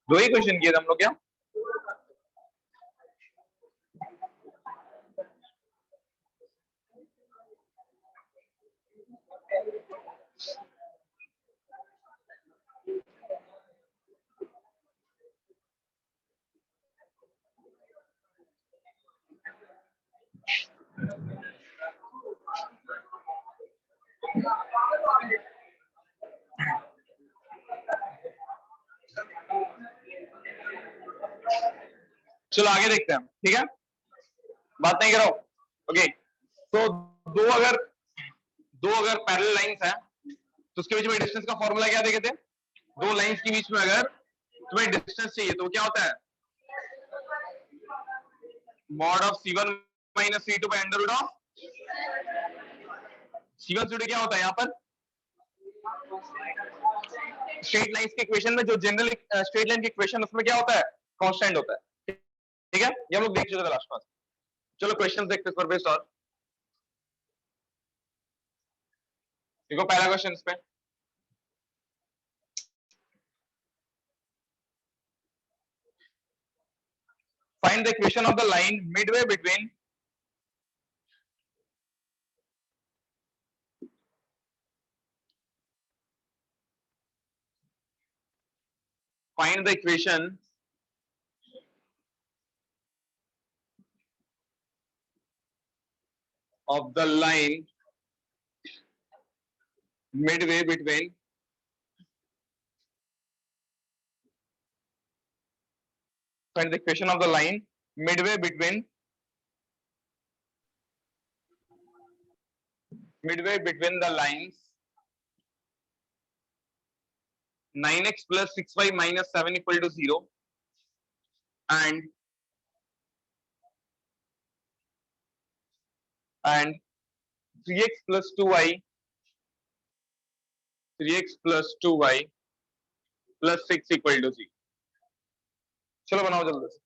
दो ही क्वेश्चन किए थे हम लोग क्या? चलो आगे देखते हैं, ठीक है, बात नहीं करो। ओके, तो दो अगर पैरेलल लाइंस है तो उसके बीच में डिस्टेंस का फॉर्मूला क्या देखे थे? दो लाइंस के बीच में अगर तुम्हें डिस्टेंस चाहिए तो क्या होता है? Mod of C1 minus C2 by under root of C1 C2 क्या होता है यहाँ पर? स्ट्रेट लाइंस के इक्वेशन में जो जनरल स्ट्रेट लाइन की इक्वेशन उसमें क्या होता है? कांस्टेंट होता है, ठीक है, ये हम लोग देख चुके थे लास्ट क्लास। चलो क्वेश्चन देखते हैं इस पर बेस्ड। और देखो पहला क्वेश्चन इस पे, find the equation of the line midway between find the equation of the line midway between find the equation of the line midway between the lines 9x plus 6y minus 7 equal to 0 and 3x plus 2y plus 6 equal to 0। चलो बनाओ जल्दी से।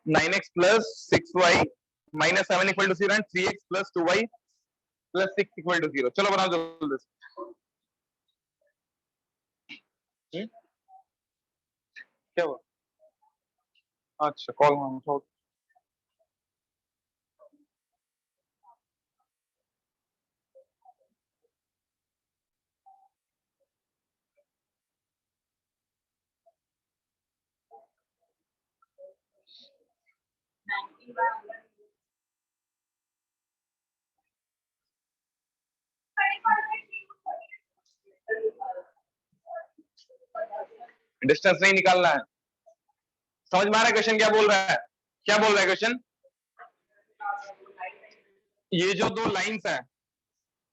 Nine X plus 6y minus 7 equal to 0 and 3x plus 2y plus 6 equal to 0। चलो बनाओ जल्दी से। क्या हुआ? अच्छा कॉल उठाओ। डिस्टेंस नहीं निकालना है, समझ में आ रहा है क्वेश्चन क्या बोल रहा है? क्या बोल रहा है क्वेश्चन? ये जो दो लाइंस है,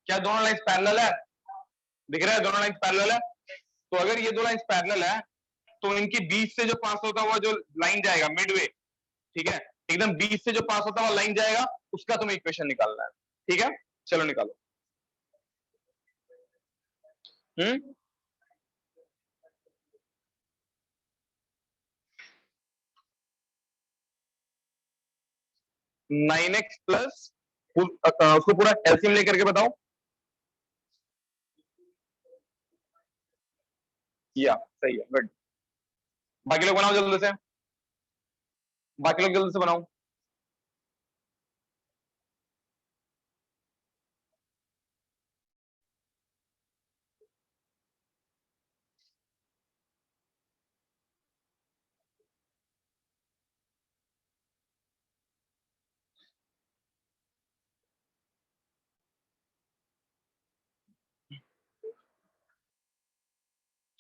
क्या दोनों लाइंस पैरेलल है? दिख रहा है दोनों लाइंस पैरेलल है। तो अगर ये दो लाइंस पैरेलल है तो इनके बीच से जो पास होता हुआ जो लाइन जाएगा मिडवे, ठीक है, एकदम बीच से जो पास होता हुआ लाइन जाएगा उसका तुम्हें इक्वेशन निकालना है, ठीक है, चलो निकालो। 9x प्लस उसको पूरा एलसीएम लेकर के बताओ। या सही है, गुड। बाकी लोग बनाओ जल्दी से, बाकी लोग जल्दी से बनाओ।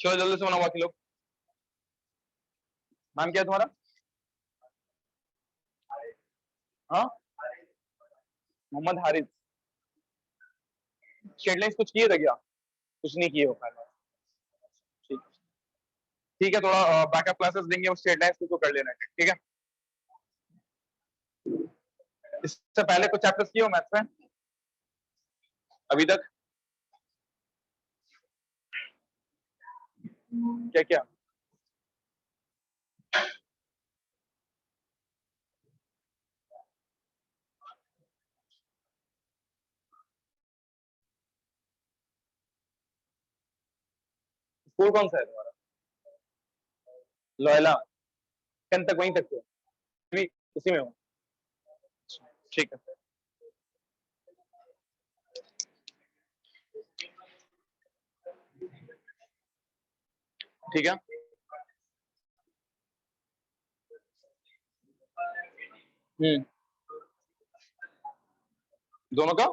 चलो जल्दी से बनाओ बाकी लोग। नाम क्या है तुम्हारा? हाँ, मोहम्मद हारिस। शेडलाइंस कुछ किए थे क्या? कुछ नहीं किए हो पहले? ठीक, ठीक है, थोड़ा बैकअप क्लासेस देंगे, उस शेडलाइंस को कर लेना है, ठीक है। इससे पहले कुछ चैप्टर्स किए हो मैथ्स में अभी तक? क्या क्या? स्कूल कौन सा है तुम्हारा? लोयला? 10 तक वहीं तक हो? भी उसी में हो? ठीक है, ठीक है। हम्म। दोनों का?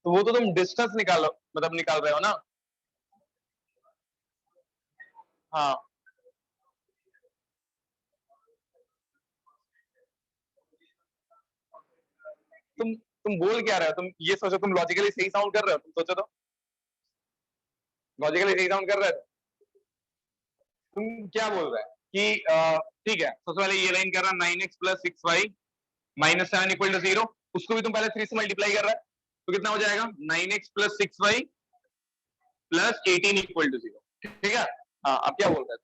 तो वो तो तुम डिस्टेंस निकालो, मतलब निकाल रहे हो ना? हाँ। तुम बोल क्या रहे हो? तुम ये सोचो, तुम लॉजिकली सही साउंड कर रहे हो? तुम सोचो तो, लॉजिकली सही साउंड कर रहे हो? तुम क्या बोल रहे हैं कि ठीक है, सबसे पहले ये लाइन कर रहा है 9x plus 6y minus 7 equal to 0। उसको भी तुम पहले 3 से मल्टीप्लाई कर रहा है, तो कितना हो जाएगा? 9x plus 6y plus 18 equal to 0, ठीक है। हाँ, अब क्या बोल रहे थे?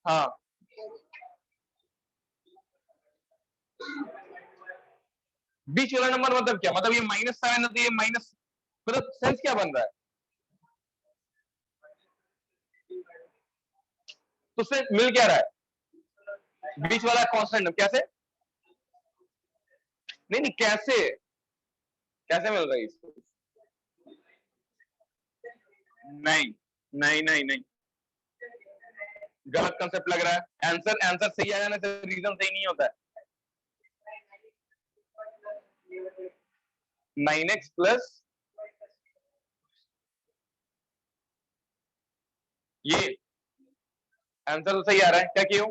हाँ, बीच वाला नंबर मतलब क्या? मतलब ये -7 है तो ये माइनस, मतलब सेंस क्या बन रहा है? तो उससे मिल क्या रहा है? बीच वाला कांस्टेंट कैसे? नहीं नहीं, कैसे? कैसे मिल रही है? नहीं नहीं नहीं नहीं, गलत कंसेप्ट लग रहा है। आंसर आंसर सही आ जाने से रीजन सही नहीं होता है। 9x प्लस ये आंसर तो सही आ रहा है, क्या किया?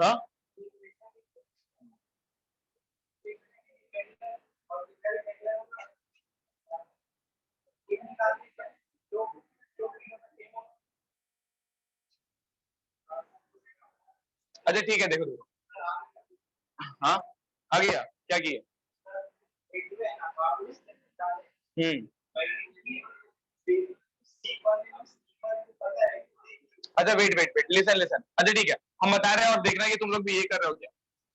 हाँ, अच्छा ठीक है, देखो देखो। हाँ, आ गया, क्या किया? हम्म। अच्छा wait wait wait, listen listen, अच्छा ठीक है, हम बता रहे हैं और देखना कि तुम लोग भी ये कर रहे हो क्या।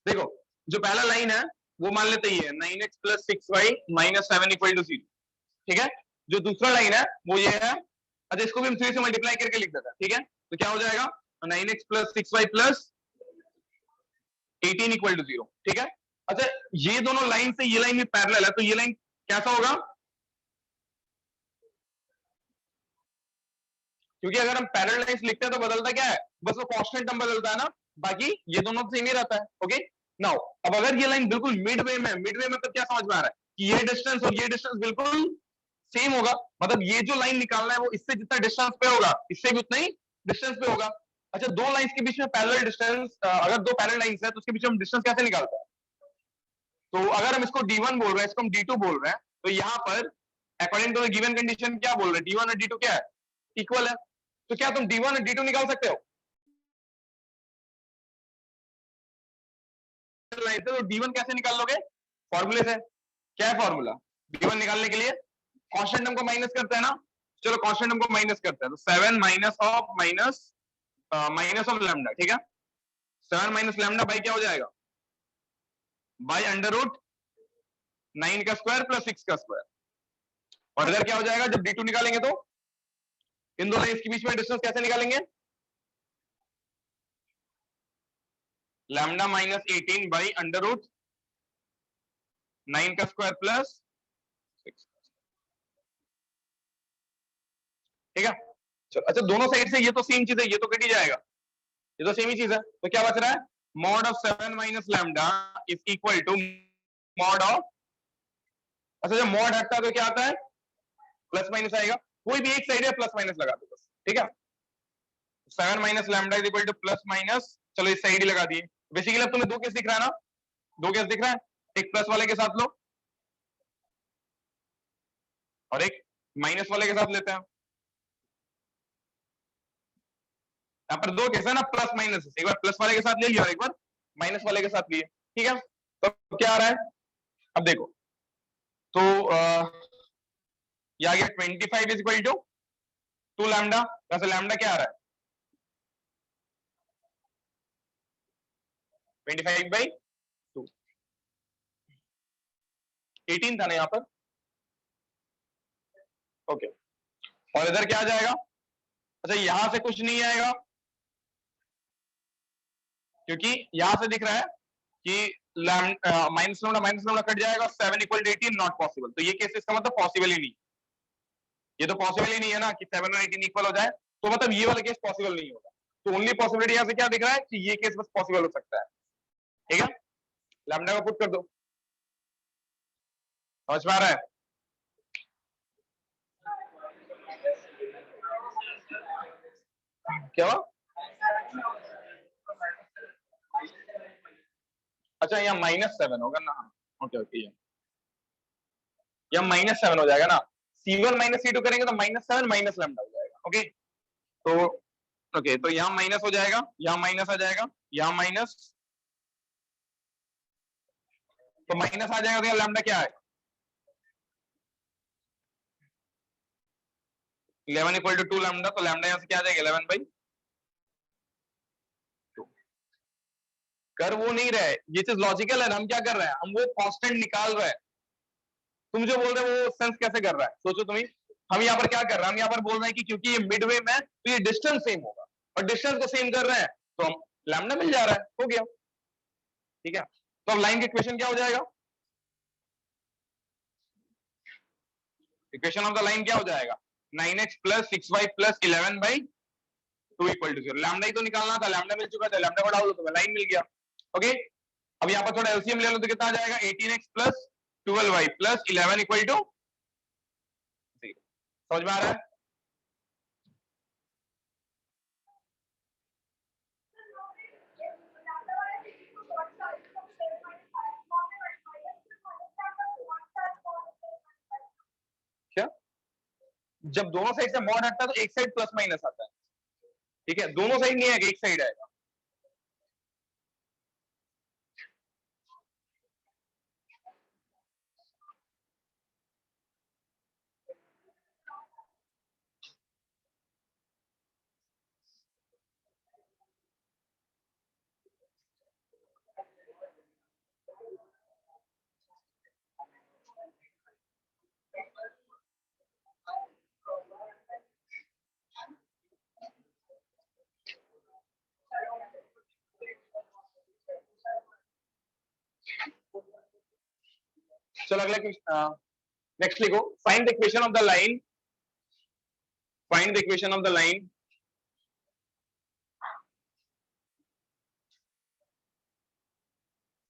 देखो, जो पहला लाइन है वो मान लेते ही है 9x plus 6y minus 7 equal to 0, ठीक है। जो दूसरा लाइन है वो ये है, अच्छा इसको भी हम 3 से मल्टीप्लाई करके लिख देते हैं, ठीक है। तो क्या हो जाएगा? 9x plus 6y plus 18 equal to 0, ठीक है। अच्छा, ये दोनों लाइन से ये लाइन भी पैरेलल है, तो ये लाइन कैसा होगा? क्योंकि अगर हम पैरेलल लाइंस लिखते हैं तो बदलता क्या है? बस वो कांस्टेंट टर्म बदलता है ना, बाकी ये दोनों सेम ही रहता है। ओके, नाउ अब अगर ये लाइन बिल्कुल मिडवे में, मिडवे में तो क्या समझ में आ रहा है कि ये डिस्टेंस और ये डिस्टेंस बिल्कुल सेम होगा, मतलब ये जो लाइन निकालना है वो इससे जितना डिस्टेंस पे होगा इससे भी उतना ही डिस्टेंस पे होगा। अच्छा, दो लाइंस के बीच में पैरेलल डिस्टेंस, अगर दो पैरेलल लाइंस है तो उसके बीच में हम डिस्टेंस कैसे निकालते हैं? तो अगर हम इसको D1 बोल रहे हैं, इसको हम D2 बोल रहे हैं, तो यहाँ पर according to the given condition क्या बोल रहे हैं? D1 और D2 क्या है? इक्वल है। तो क्या तुम D1 और D2 निकाल सकते हो? तो D1 कैसे निकाल लोगे? फॉर्मूले से। क्या है फॉर्मूला D1 निकालने के लिए? कांस्टेंट टर्म को माइनस करते हैं ना, चलो कांस्टेंट टर्म को माइनस करते हैं, तो 7 minus of minus minus of lambda, ठीक है। 7 माइनस लैम्डा बाई क्या हो जाएगा? बाई अंडर रूट 9 का स्क्वायर प्लस 6 का स्क्वायर। और इधर क्या हो जाएगा जब D2 निकालेंगे? तो इन दो लाइंस के बीच में डिस्टेंस कैसे निकालेंगे? Lambda minus 18 by under root 9 का स्क्वायर प्लस 6, ठीक है। चलो, अच्छा दोनों साइड से ये तो सेम चीज है, ये तो कट ही जाएगा, ये तो सेम ही चीज है, तो क्या बच रहा है, mod of 7 minus lambda is equal to mod of, अच्छा जब मॉड हटता है तो क्या आता है, प्लस माइनस आएगा, कोई भी एक साइड है प्लस माइनस लगा दो बस, ठीक है। 7 minus lambda is equal to plus minus, चलो इस साइड ही लगा दिए। बेसिकली अब तुम्हें दो केस दिख रहा है ना, दो केस दिख रहा है, एक प्लस वाले के साथ लो और एक माइनस वाले के साथ लेते हैं। यहाँ पर दो केस है ना, प्लस माइनस, एक बार प्लस वाले के साथ ले लिया और एक बार माइनस वाले के साथ लिए, ठीक है। तो क्या आ रहा है, अब देखो, तो ये आ गया 25 इज इक्वल टू 2 लैम्डा, वैसे लैम्डा क्या आ रहा है 25/2, 18 था ना यहाँ पर, ओके। और इधर क्या आ जाएगा, अच्छा यहां से कुछ नहीं आएगा क्योंकि यहां से दिख रहा है कि माइनस लैम्डा कट जाएगा, 7 इक्वल टू 18 नॉट पॉसिबल, तो ये केस इसका मतलब पॉसिबल ही नहीं, ये तो पॉसिबल ही नहीं है ना कि 7 और 18 इक्वल हो जाए, तो मतलब ये वाला केस पॉसिबल नहीं होगा, तो ओनली पॉसिबिलिटी यहां से क्या दिख रहा है कि ये केस बस पॉसिबल हो सकता है, ठीक है। लैम्डा को पुट कर दो, समझ में आ रहा है, क्या हुआ? अच्छा यहाँ -7 होगा ना, ओके ओके, यहाँ -7 हो जाएगा ना, C1 माइनस C2 करेंगे तो -7 माइनस लैम्डा हो जाएगा, ओके। तो ओके, तो यहाँ माइनस हो जाएगा, यहाँ माइनस आ जाएगा, यहाँ माइनस, तो माइनस आ जाएगा, तो यहाँ लैम्डा क्या है 11 इक्वल टू 2 लैम्डा, तो लैम्डा यहाँ से क्या आ जाएगा 11/2, कर वो नहीं रहे, ये चीज लॉजिकल है ना, हम क्या कर रहे हैं, हम वो कांस्टेंट निकाल रहे हैं, तुम जो बोल रहे हो वो सेंस कैसे कर रहा है, सोचो तुम ही। हम यहाँ पर क्या कर रहे हैं, हम यहाँ पर बोल रहे हैं कि क्योंकि ये मिडवे में तो ये डिस्टेंस सेम होगा, और डिस्टेंस को सेम कर रहे हैं तो हम लैम्डा मिल जा रहा है, हो गया, ठीक है। तो अब लाइन का इक्वेशन क्या हो जाएगा, इक्वेशन ऑफ द लाइन क्या हो जाएगा, 9x plus 6y plus 11/2 equal to 0, lambda ही तो निकालना था, लैम्डा मिल चुका था, लैम्डा को डाल दो तो लाइन मिल गया, ओके। अब यहाँ पर थोड़ा एलसीएम ले लो तो कितना आ जाएगा, 18x plus 12y plus 11 equal to 0, समझ में आ रहा है। क्या, जब दोनों साइड से मॉड हटता है तो एक साइड प्लस माइनस आता है, ठीक है, दोनों साइड नहीं आएगा, एक साइड आएगा, चलो अगला नेक्स्ट लिखो, find the equation of the line, find the equation of the line,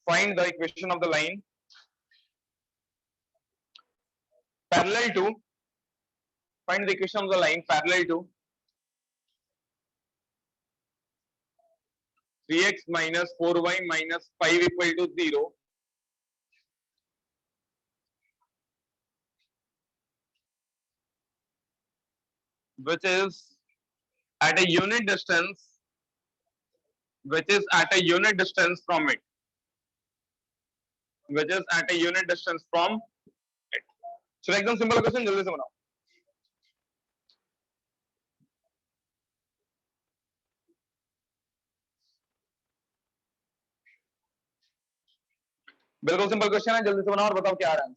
find the equation of the line parallel to, find the equation of the line parallel to 3x minus 4y minus 5 equal to 0, which is at a unit distance, which is at a unit distance from it, which is at a unit distance from it. चलो एकदम simple question जल्दी से बनाओ, बिल्कुल simple question है, जल्दी से बनाओ और बताओ क्या आ रहा है।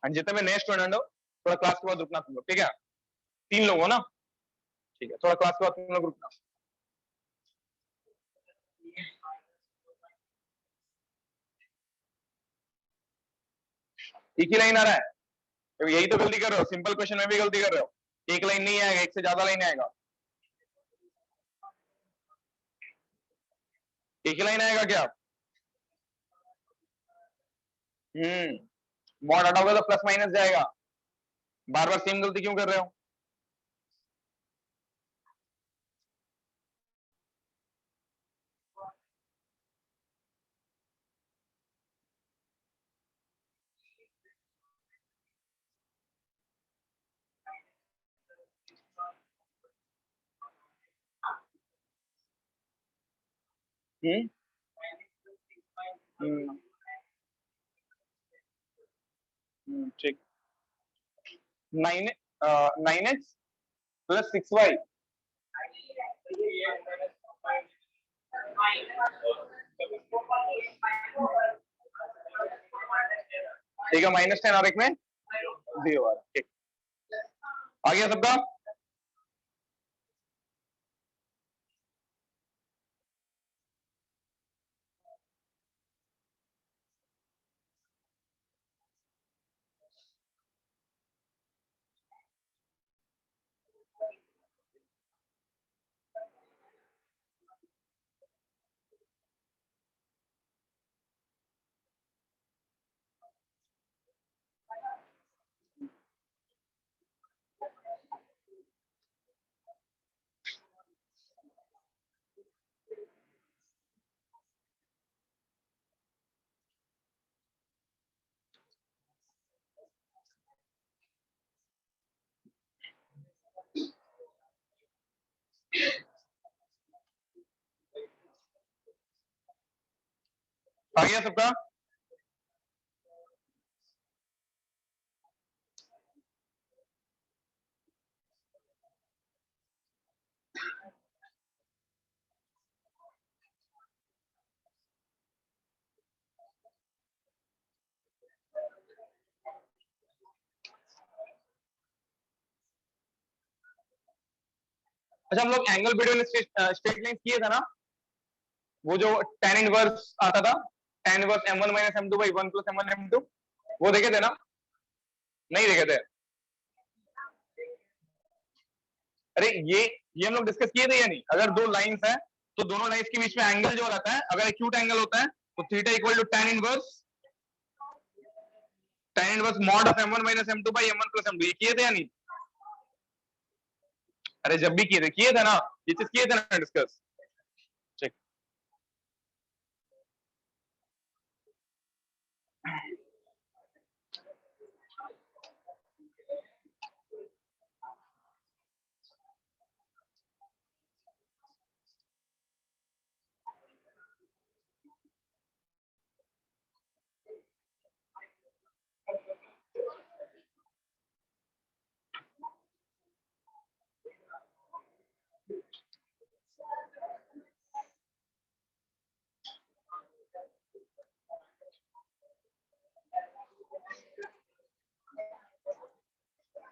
हाँ, जितने में नए स्टूडेंट हो थोड़ा क्लास के बाद रुकना तुम लोग, ठीक है, 3 लोग हो ना, ठीक है, थोड़ा क्लास के बाद तुम लोग रुकना। एक ही लाइन आ रहा है, तो यही तो गलती कर रहे हो, सिंपल क्वेश्चन में भी गलती कर रहे हो, एक लाइन नहीं आएगा, एक से ज्यादा लाइन आएगा, एक ही लाइन आएगा क्या? मॉड हटाओगे तो प्लस माइनस जाएगा, बार बार सेम गलती क्यों कर रहे हो? हम्म ठीक, 9x प्लस 6y, ठीक है, -10 और एक में 0 ठीक, आ गया सबका? आ गया सबका? अच्छा, हम लोग एंगल बिटवीन स्ट्रेट लाइन किए था ना, वो जो tan इनवर्स आता था, tan inverse m1 minus m2 by 1 plus m1 m2, वो देखे थे ना? नहीं देखे थे? अरे ये हम लोग डिस्कस किए थे या नहीं? अगर दो लाइंस हैं तो दोनों लाइंस के बीच में एंगल जो रहता है, अगर एक्यूट एंगल होता है तो theta equal to tan inverse mod of m1 minus m2 by m1 plus m2, ये किए थे या नहीं? अरे जब भी किए थे ना, ये चीज किए थे ना डिस्कस? ठीक,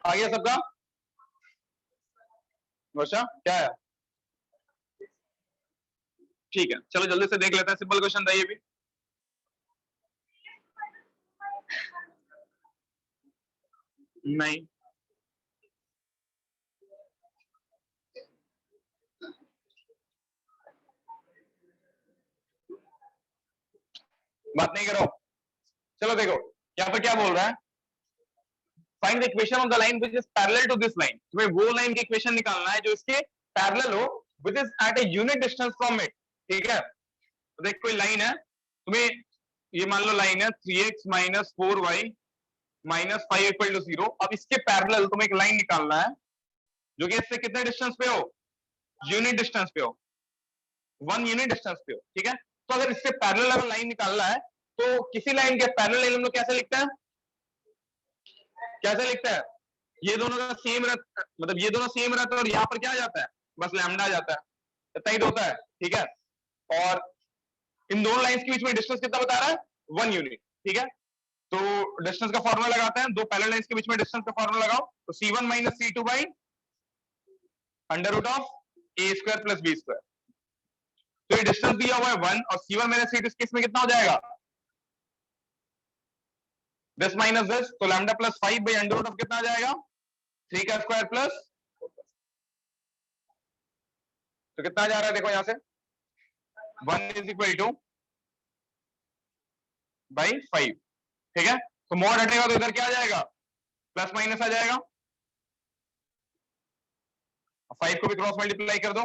आ गया सबका? वर्षा क्या है? ठीक है, चलो जल्दी से देख लेते हैं, सिंपल क्वेश्चन था ये भी। नहीं, बात नहीं करो, चलो देखो यहाँ पर क्या बोल रहा है, find the equation of the line which is parallel to this line, तुम्हें वो लाइन की इक्वेशन निकालना है जो इसके पैरेलल हो, which is at a unit distance from it, ठीक है? तो देख कोई लाइन है, तुम्हें ये मान लो लाइन है 3x minus 4y minus 5 equal to 0, अब इसके पैरेलल तुम्हें एक लाइन निकालना है जो कि इससे कितने डिस्टेंस पे हो, यूनिट डिस्टेंस पे हो, 1 यूनिट डिस्टेंस पे हो, ठीक है? तो अगर इससे पैरेलल अगर लाइन निकालना है तो किसी लाइन के पैरेलल लाइन हम लोग कैसे लिखते हैं, कैसे लिखते हैं? ये दोनों का सेम रहता, मतलब ये दोनों सेम रहता है और यहाँ पर क्या आ जाता है, बस लैम्डा आ जाता है, इतना ही तो होता है, ठीक है? और इन दोनों लाइंस के बीच में डिस्टेंस कितना बता रहा है, 1 यूनिट, ठीक है? तो डिस्टेंस का फॉर्मूला लगाते हैं, दो पैरेलल लाइंस के बीच में डिस्टेंस का फॉर्मूला लगाओ, तो c1 minus c2 by under root of A square plus B square, तो ये डिस्टेंस दिया हुआ है 1 और c1 माइनस c2 इस केस में कितना हो जाएगा, दिस माइनस दिस, तो lambda plus 5 by under root of कितना आ जाएगा 3 का स्क्वायर प्लस, तो कितना जा रहा है देखो यहां से 1 इज इक्वल टू बाई 5, ठीक है। तो मॉड हटेगा तो इधर क्या आ जाएगा प्लस माइनस आ जाएगा, 5 को भी क्रॉस मल्टीप्लाई कर दो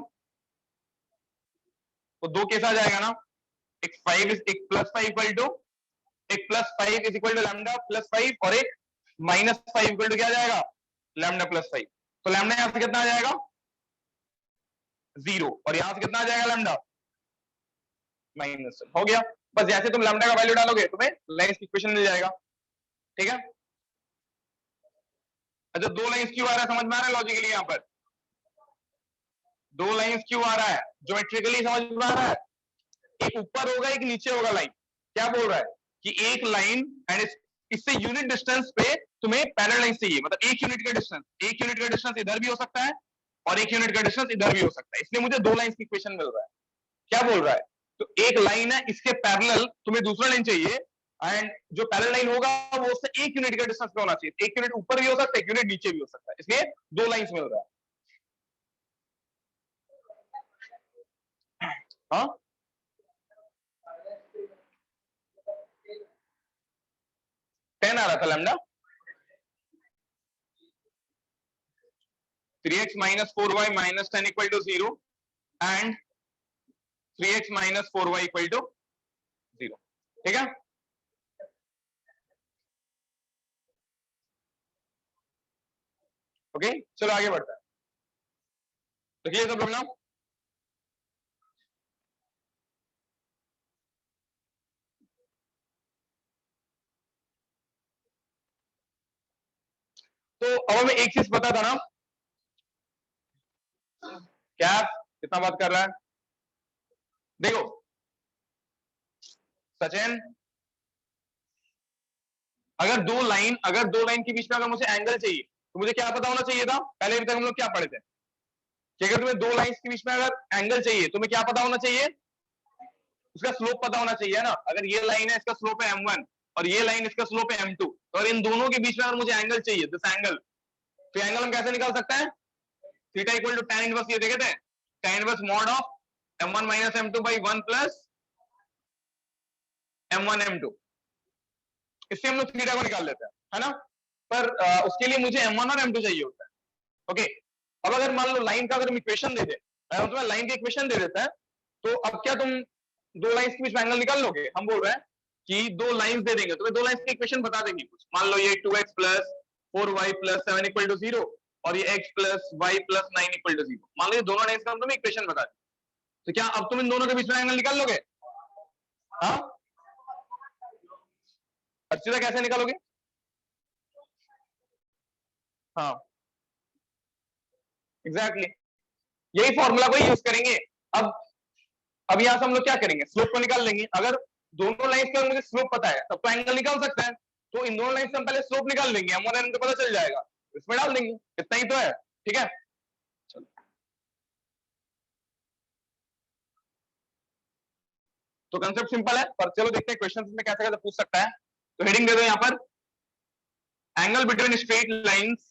तो दो केस आ जाएगा ना, एक 5 एक प्लस 5 इक्वल टू, एक plus 5 is equal to lambda plus 5 और एक माइनस 5 इक्वल टू क्या आ जाएगा लैम्डा प्लस 5। तो लैम्डा यहां से कितना आ जाएगा 0 और यहां से कितना आ जाएगा लैम्डा माइनस, हो गया। बस जैसे तुम लैम्डा का वैल्यू डालोगे तुम्हें लाइंस की इक्वेशन मिल जाएगा, ठीक है। अच्छा दो लाइंस क्यों आ रहा है समझ में आ रहा है लॉजिकली, यहां पर दो लाइंस क्यों आ रहा है ज्योमेट्रिकली समझ में आ रहा है, एक ऊपर होगा एक नीचे होगा लाइन, क्या बोल रहा है कि एक लाइन एंड इससे यूनिट डिस्टेंस पे तुम्हें पैरेलल लाइन चाहिए, मतलब एक यूनिट का डिस्टेंस, एक यूनिट का डिस्टेंस इधर भी हो सकता है और एक यूनिट का डिस्टेंस इधर भी हो सकता है, इसलिए मुझे दो लाइंस की इक्वेशन मिल रहा है। क्या बोल रहा है, तो एक लाइन है इसके पैरेलल तुम्हें दूसरा लाइन चाहिए एंड जो पैरेलल लाइन होगा वो उससे एक यूनिट का डिस्टेंस पे होना चाहिए, एक यूनिट ऊपर भी हो सकता है एक यूनिट नीचे भी हो सकता है, इसलिए दो लाइंस मिल रहा है। हाँ 10 आ रहा था lambda, 3x minus 4y minus 10 equal to 0 and 3x minus 4y equal to 0, ठीक है। ओके चलो आगे बढ़ते हैं, देखिए सब लोग ना, तो अब हमें एक चीज पता था ना, क्या कितना बात कर रहा है, देखो सचिन अगर दो लाइन के बीच में अगर मुझे एंगल चाहिए तो मुझे क्या पता होना चाहिए था, पहले अभी तक हम लोग क्या पढ़े थे कि अगर तुम्हें दो लाइंस के बीच में अगर एंगल चाहिए तुम्हें क्या पता होना चाहिए, उसका स्लोप पता होना चाहिए ना। अगर ये लाइन है इसका स्लोप है m1 और ये लाइन इसका स्लोप है m2, तो इन दोनों के बीच में अगर मुझे एंगल चाहिए दिस एंगल, तो एंगल हम कैसे निकाल सकते हैं, theta equal to tan inverse, ये देखे थे tan inverse mod of m1 minus m2 by 1 plus m1 m2, इससे हम लोग थीटा को निकाल लेते हैं, है ना। पर उसके लिए मुझे m1 और m2 चाहिए होता है, ओके। अब अगर मान लो लाइन का अगर हम इक्वेशन दे दे, तुम्हें लाइन की इक्वेशन दे देता है, तो अब क्या तुम दो लाइंस के बीच में एंगल निकाल लोगे, हम बोल रहे हैं कि दो लाइंस दे देंगे तुम्हें, दो लाइंस की इक्वेशन बता देंगे कुछ, मान लो ये 2x plus 4y plus 7 equal to 0 और ये x plus y plus 9 equal to 0, मान लो ये दोनों लाइंस का तुम्हें इक्वेशन बता दें, तो क्या अब तुम इन दोनों के बीच में एंगल निकाल लोगे, हाँ अच्छी तरह कैसे निकालोगे, हाँ एग्जैक्टली यही फॉर्मूला को यूज करेंगे। अब यहां से हम लोग क्या करेंगे, स्लोप को निकाल लेंगे, अगर दोनों लाइंस का मुझे स्लोप पता है तब तो एंगल निकाल सकते हैं, तो इन दोनों लाइंस से हम पहले स्लोप निकाल लेंगे, हम और पता चल जाएगा, इसमें डाल देंगे, इतना ही तो है, ठीक है। चलो तो कंसेप्ट सिंपल है, पर चलो देखते हैं क्वेश्चन में कैसे कैसे पूछ सकता है। तो हेडिंग दे दो यहां पर, angle between straight lines,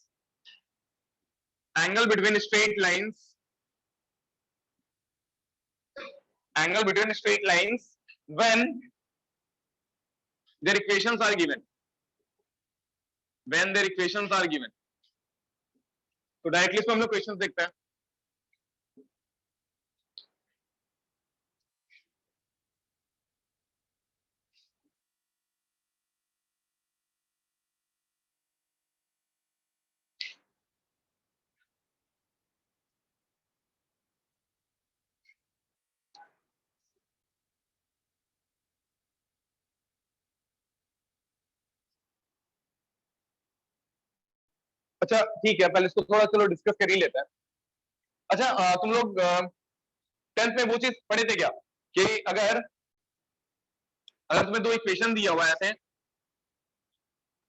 angle between straight lines, angle between straight lines when their equations are given, when their equations are given। तो डायरेक्टली इसमें हम लोग क्वेश्चंस देखते हैं। अच्छा ठीक है, पहले इसको थोड़ा चलो डिस्कस कर ही लेते हैं। अच्छा तुम लोग 10th में वो चीज पढ़े थे क्या कि अगर अगर तुम्हें दो इक्वेशन दिया हुआ है ऐसे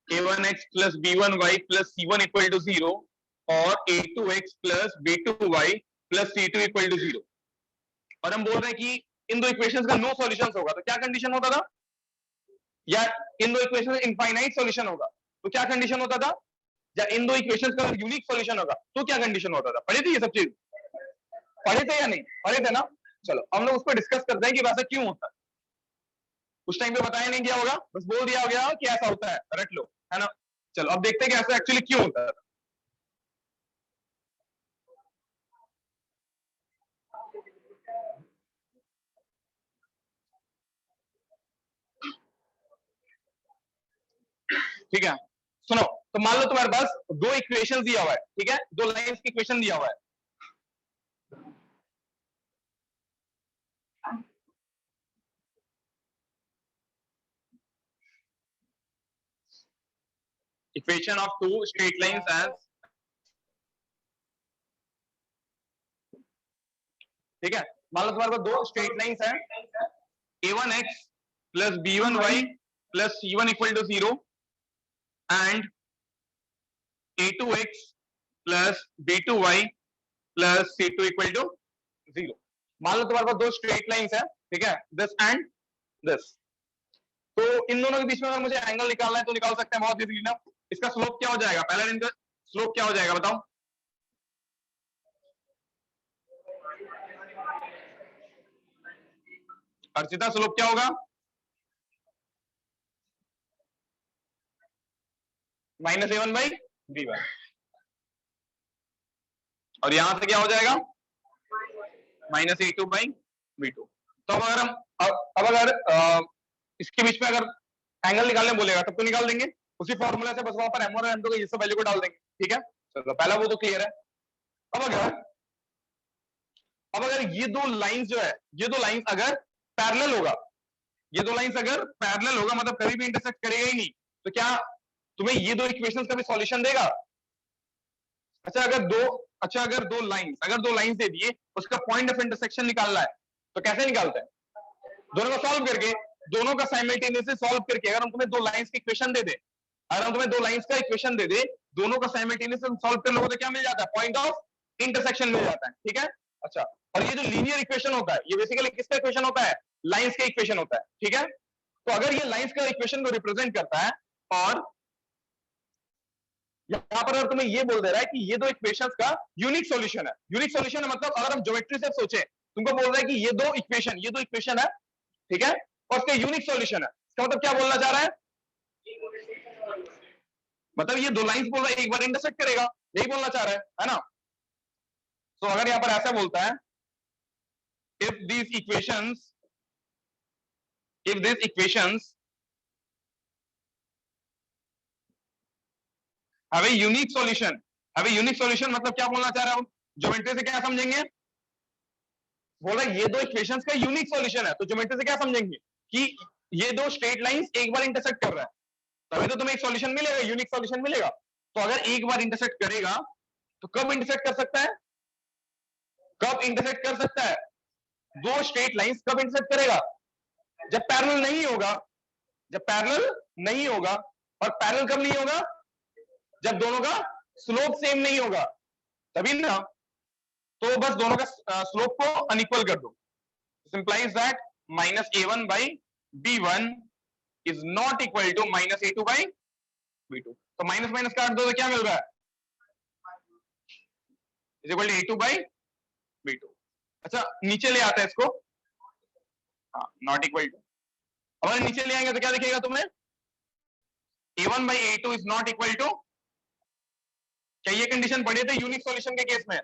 a1x plus b1y plus c1 equal to 0 और a2x plus b2y plus c2 equal to 0, और हम बोल रहे हैं कि इन दो इक्वेशंस का नो सॉल्यूशंस होगा, तो क्या कंडीशन होता था, या इन दो इक्वेशन इनफाइनाइट सॉल्यूशन होगा तो क्या कंडीशन होता था, या इन दो इक्वेशंस का यूनिक सॉल्यूशन होगा तो क्या कंडीशन होता था? पढ़े थे ये सब चीज? पढ़े थे या नहीं पढ़े थे ना? चलो हम लोग उस पर डिस्कस करते हैं कि वैसा क्यों होता है। उस टाइम पे बताया नहीं गया होगा, बस बोल दिया गया कि ऐसा होता है, रट लो, है ना? चलो अब देखते हैं कि ऐसा एक्चुअली क्यों होता है। ठीक है, सुनो, तो मान लो तुम्हारे पास दो इक्वेशन दिया हुआ है, ठीक है, दो लाइंस की इक्वेशन दिया हुआ है। Equation of two straight lines as, ठीक है, मान लो तुम्हारे पास दो स्ट्रेट लाइंस है, a1x plus b1y plus c1 equal to 0 and a2x plus b2y plus c2 equal to 0। मान लो तुम्हारे पास दो स्ट्रेट लाइंस है, ठीक है, दिस एंड दिस। तो इन दोनों के बीच में अगर मुझे एंगल निकालना है तो निकाल सकते हैं बहुत इजीली ना। इसका स्लोप क्या हो जाएगा, पहला इनका स्लोप क्या हो जाएगा बताओ? अर्चिता स्लोप क्या होगा? -a1/b1। और यहां से क्या हो जाएगा? -a2/b2। तो अब अगर हम अब अगर इसके बीच में अगर एंगल निकालने बोलेगा तब तो निकाल देंगे उसी फॉर्मूला से, बस वहां पर m और m2 की ये सब वैल्यू को डाल देंगे, ठीक है। चलो पहला वो तो क्लियर है। अब अगर ये दो लाइंस जो है, ये दो लाइंस अगर पैरेलल होगा, ये दो लाइंस अगर पैरेलल होगा मतलब कभी भी इंटरसेक्ट करेगा ही नहीं, तो क्या तुम्हें ये दो इक्वेशंस का भी सॉल्यूशन देगा? अगर दो लाइंस दे दिए, उसका पॉइंट ऑफ इंटरसेक्शन निकालना है तो कैसे निकालते हैं? दोनों को सॉल्व करके, दोनों का साइमल्टेनियसली सॉल्व करके। अगर हम तुम्हें दो लाइंस की इक्वेशन दे दे, अगर हम तुम्हें दो लाइंस का इक्वेशन दे दे, दोनों का साइमल्टेनियसली सॉल्व कर लोगे तो क्या मिल जाता है? पॉइंट ऑफ इंटरसेक्शन मिल जाता है, ठीक है। अच्छा, और ये जो लीनियर इक्वेशन होता है ये बेसिकली किसका इक्वेशन होता है? लाइंस का इक्वेशन होता है, ठीक है। तो अगर ये लाइंस का इक्वेशन को रिप्रेजेंट करता है, और यहां पर अगर तुम्हें ये बोल दे रहा है कि ये दो इक्वेशंस का यूनिक सॉल्यूशन है, यूनिक सॉल्यूशन है मतलब अगर हम ज्योमेट्री से सोचे, तुमको बोल रहा है कि ये दो इक्वेशन है, ठीक है, और उसका यूनिक सॉल्यूशन है, इसका मतलब क्या बोलना चाह रहा है? मतलब ये दो लाइंस बोल रहा है एक बार इंटरसेक्ट करेगा, यही बोलना चाह रहा है ना। तो अगर यहां पर ऐसा बोलता है, if these equations have a unique solution, मतलब क्या बोलना चाह रहा है? ज्योमेट्री से क्या समझेंगे? बोल रहा है ये दो इक्वेशंस का यूनिक सॉल्यूशन है, तो ज्योमेट्री से क्या समझेंगे कि ये दो स्ट्रेट लाइंस एक बार इंटरसेक्ट कर रहा है, तभी तो तुम्हें एक सॉल्यूशन मिलेगा, यूनिक सॉल्यूशन मिलेगा। तो अगर एक बार इंटरसेक्ट करेगा तो कब इंटरसेक्ट कर सकता है? कब इंटरसेक्ट कर सकता है? दो स्ट्रेट लाइंस कब इंटरसेक्ट करेगा? जब पैरेलल नहीं होगा, जब पैरेलल नहीं होगा। और पैरेलल कब नहीं होगा? जब दोनों का स्लोप सेम नहीं होगा, तभी ना। तो बस दोनों का स्लोप को अनइक्वल कर दो, implies that -a1/b1 is not equal to -a2/b2। तो माइनस माइनस काट दो तो क्या मिल रहा है? Is equal to a2/b2। अच्छा नीचे ले आता है इसको, हाँ, नॉट इक्वल टू। अब अगर नीचे ले आएंगे तो क्या दिखेगा तुम्हें? a1/a2 is not equal to, क्या ये कंडीशन पढ़े थे यूनिक सॉल्यूशन के केस में?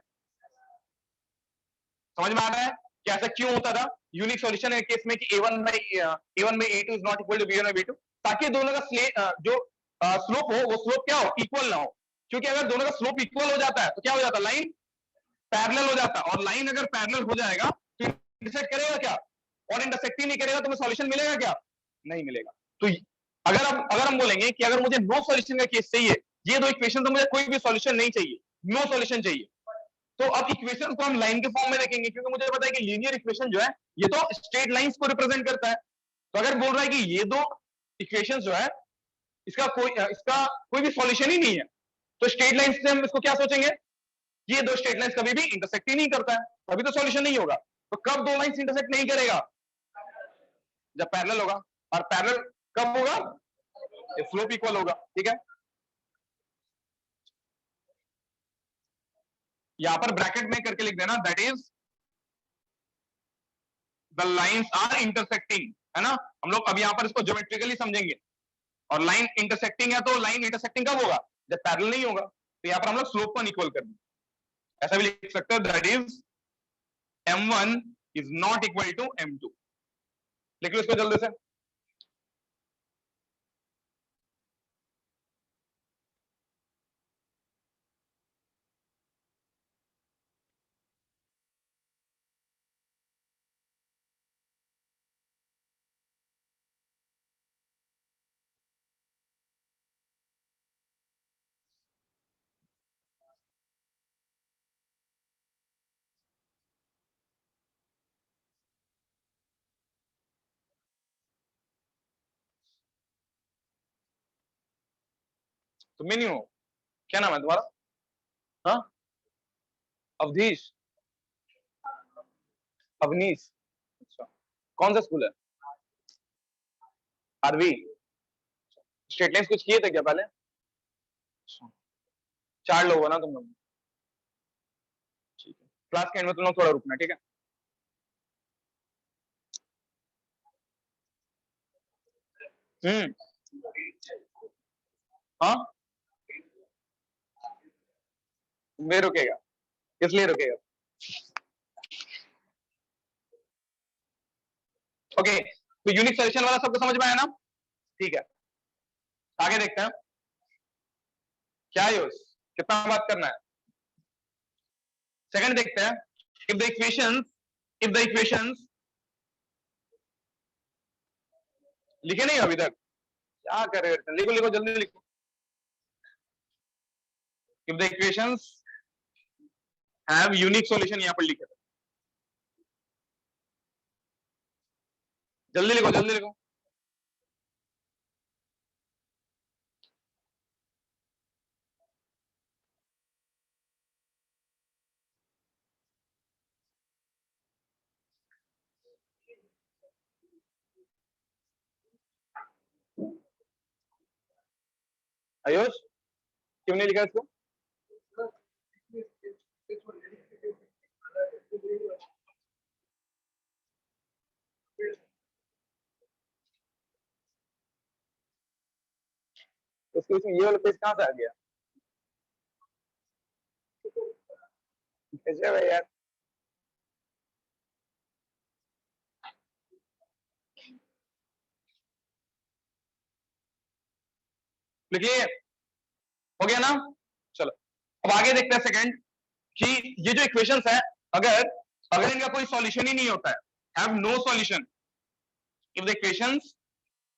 समझ में आ रहा है कि ऐसा क्यों होता था यूनिक सॉल्यूशन के केस में कि a1/a2 is not equal to b1/b2, ताकि दोनों का जो स्लोप हो वो स्लोप क्या हो? इक्वल ना हो। क्योंकि अगर दोनों का स्लोप इक्वल हो जाता है तो क्या हो जाता है? लाइन पैरेलल हो जाता है, और लाइन अगर पैरेलल हो जाएगा तो इंटरसेक्ट करेगा क्या? और इंटरसेक्ट ही नहीं करेगा तो सॉल्यूशन मिलेगा क्या? नहीं मिलेगा। तो अगर हम बोलेंगे कि अगर मुझे नो सॉल्यूशन का केस चाहिए, ये दो इक्वेशन तो मुझे कोई भी सॉल्यूशन नहीं चाहिए, नो सॉल्यूशन चाहिए, तो अब इक्वेशन को हम लाइन के फॉर्म में देखेंगे, क्योंकि मुझे पता है कि लीनियर इक्वेशन जो है ये तो स्ट्रेट लाइंस को रिप्रेजेंट करता है। तो अगर बोल रहा है कि ये दो इक्वेशन जो है इसका कोई भी सॉल्यूशन ही नहीं है, तो स्ट्रेट लाइंस से हम इसको क्या सोचेंगे? ये दो स्ट्रेट लाइंस कभी भी इंटरसेक्ट ही नहीं करता है, तभी तो सॉल्यूशन नहीं होगा। तो कब दो लाइंस इंटरसेक्ट नहीं करेगा? जब पैरेलल होगा। और पैरेलल कब होगा? स्लोप इक्वल होगा, ठीक है। यहां पर ब्रैकेट में करके लिख देना, that is the lines are intersecting, है ना। हम लोग अब यहां पर इसको ज्योमेट्रिकली समझेंगे। और लाइन इंटरसेक्टिंग है तो लाइन इंटरसेक्टिंग कब होगा? जब पैरेलल नहीं होगा। तो यहां पर हम लोग स्लोप को इक्वल कर देंगे, ऐसा भी लिख सकते हो, that is m1 is not equal to m2। लिख लो इसको जल्दी से। तुम नहीं हो, क्या नाम है तुम्हारा? हाँ, अवधीश, अवनीश, अच्छा। कौन सा स्कूल है? आरवी। स्ट्रेट लाइंस कुछ किए थे क्या पहले? अच्छा। 4 लोग हो ना तुम लोग? ठीक है, क्लास के एंड में तुम लोग थोड़ा रुकना, ठीक है। हम्म। हाँ, वे रुकेगा, इसलिए रुकेगा। ओके, तो यूनिक सॉल्यूशन वाला सबको समझ में आया ना? ठीक है, आगे देखते हैं क्या यूज, कितना बात करना है। सेकंड देखते हैं, if the equations, if the equations, लिखे नहीं अभी तक? क्या कर रहे हो, लिखो लिखो जल्दी लिखो। If the equations have unique solution, यहां पर लिखे थे, जल्दी लिखो जल्दी लिखो। आयुष, क्यों नहीं लिखा इसको? उसको इसमें ये वाला पेज कहां से आ गया? कैसे भाई यार? लिखिए, हो गया ना? चलो, अब आगे देखते हैं सेकंड, कि ये जो इक्वेशंस है, अगर अगर इनका कोई सॉल्यूशन ही नहीं होता है, have no solution, if the equations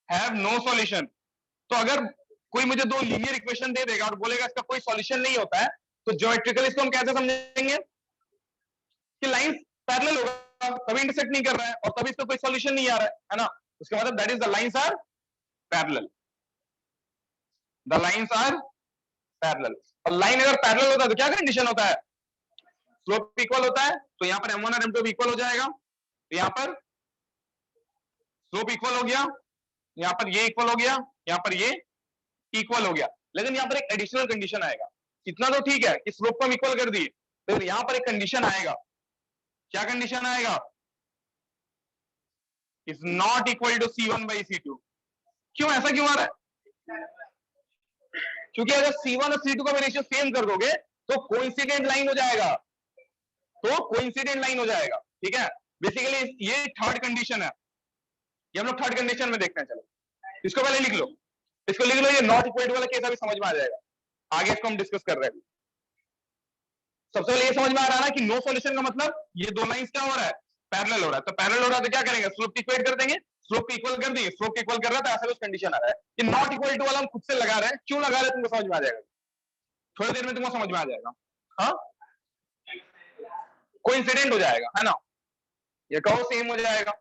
have no solution, तो अगर कोई मुझे दो लीनियर इक्वेशन दे देगा और बोलेगा इसका कोई सॉल्यूशन नहीं होता है, तो ज्योमेट्रिकल इसको हम कैसे समझेंगे? कि लाइन पैरेलल होगा, कभी इंटरसेक्ट नहीं कर रहा है और कभी इसका कोई सॉल्यूशन नहीं आ रहा है ना। उसके मतलब that is the lines are parallel, the lines are parallel. और लाइन अगर पैरेलल होता है तो क्या कंडीशन होता है? स्लोप इक्वल होता है, तो यहां पर m1 और m2 इक्वल हो जाएगा, तो यहां पर स्लोप इक्वल हो गया, यहां पर ये इक्वल हो गया, यहां पर ये इक्वल हो गया। लेकिन यहां पर एक एडिशनल कंडीशन आएगा। इतना तो ठीक है कि स्लोप को हम इक्वल कर दिए, तो यहां पर एक कंडीशन आएगा। क्या कंडीशन आएगा? Is not equal to C1/C2। क्यों, ऐसा क्यों आ रहा है? क्योंकि अगर C1 और C2 का रेशियो सेम कर दोगे तो कोइंसिडेंट लाइन हो जाएगा, तो कोइंसिडेंट लाइन हो जाएगा, ठीक है। बेसिकली ये थर्ड कंडीशन है, ये हम लोग थर्ड कंडीशन में देखते हैं। चलो इसको पहले लिख लो, इसको लिख लो, ये नॉट इक्वल टू वाला केस अभी समझ में आ जाएगा, आगे इसको हम डिस्कस कर रहे हैं। सबसे पहले ये समझ में आ रहा है ना कि नो सॉल्यूशन का मतलब ये दो लाइंस क्या हो रहा है? पैरेलल हो रहा है। तो पैरेलल हो रहा है तो क्या करेंगे? स्लोप की इक्वेट कर देंगे, स्लोप की इक्वल कर देंगे, स्लोप की इक्वल कर रहा है तो ऐसा कुछ कंडीशन आ रहा है। ये नॉट इक्वल टू वाला हम खुद से लगा रहे हैं, क्यों लगा रहे हैं तुमको समझ में आ जाएगा, थोड़ी देर में तुमको समझ में आ जाएगा। हाँ, कोइंसिडेंट हो जाएगा, है ना, ये कहो सेम हो जाएगा।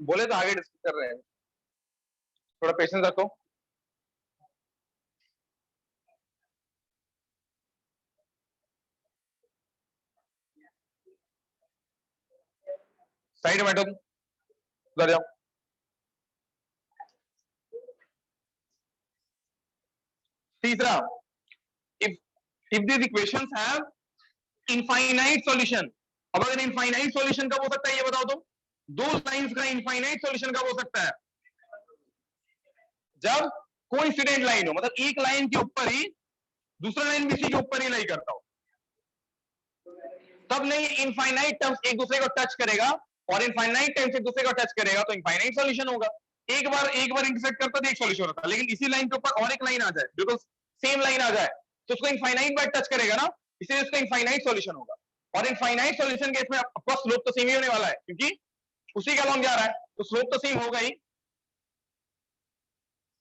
बोले तो आगे डिस्कस कर रहे हैं। थोड़ा पेशेंस रखो। साइड में बैठो, उधर जाओ। तीसरा, if if this equations have infinite solution. अब अगर इनफाइनाइट सॉल्यूशन कब हो सकता है ये बताओ तो। दो लाइंस का इनफाइनाइट सॉल्यूशन कब हो सकता है? जब कोइंसिडेंट लाइन हो, मतलब एक लाइन के ऊपर ही दूसरा लाइन भी इसी के ऊपर ही लाई करता हो, तब नहीं इनफाइनाइट टर्म्स एक दूसरे को टच करेगा, और इनफाइनाइट टर्म्स एक दूसरे को टच करेगा तो इनफाइनाइट सॉल्यूशन होगा। एक बार इंटरसेक्ट करता तो एक सॉल्यूशन होता, लेकिन इसी लाइन के ऊपर और एक लाइन आ जाए, बिल्कुल सेम लाइन आ जाए, तो उसको इनफाइनाइट बार टच करेगा ना, इसलिए उसका इनफाइनाइट सॉल्यूशन होगा। और इनफाइनाइट सॉल्यूशन के इसमें आपका स्लोप तो सेम ही होने वाला है, क्योंकि उसी का लॉन्ग जा रहा है, तो स्लोप तो सेम होगा ही।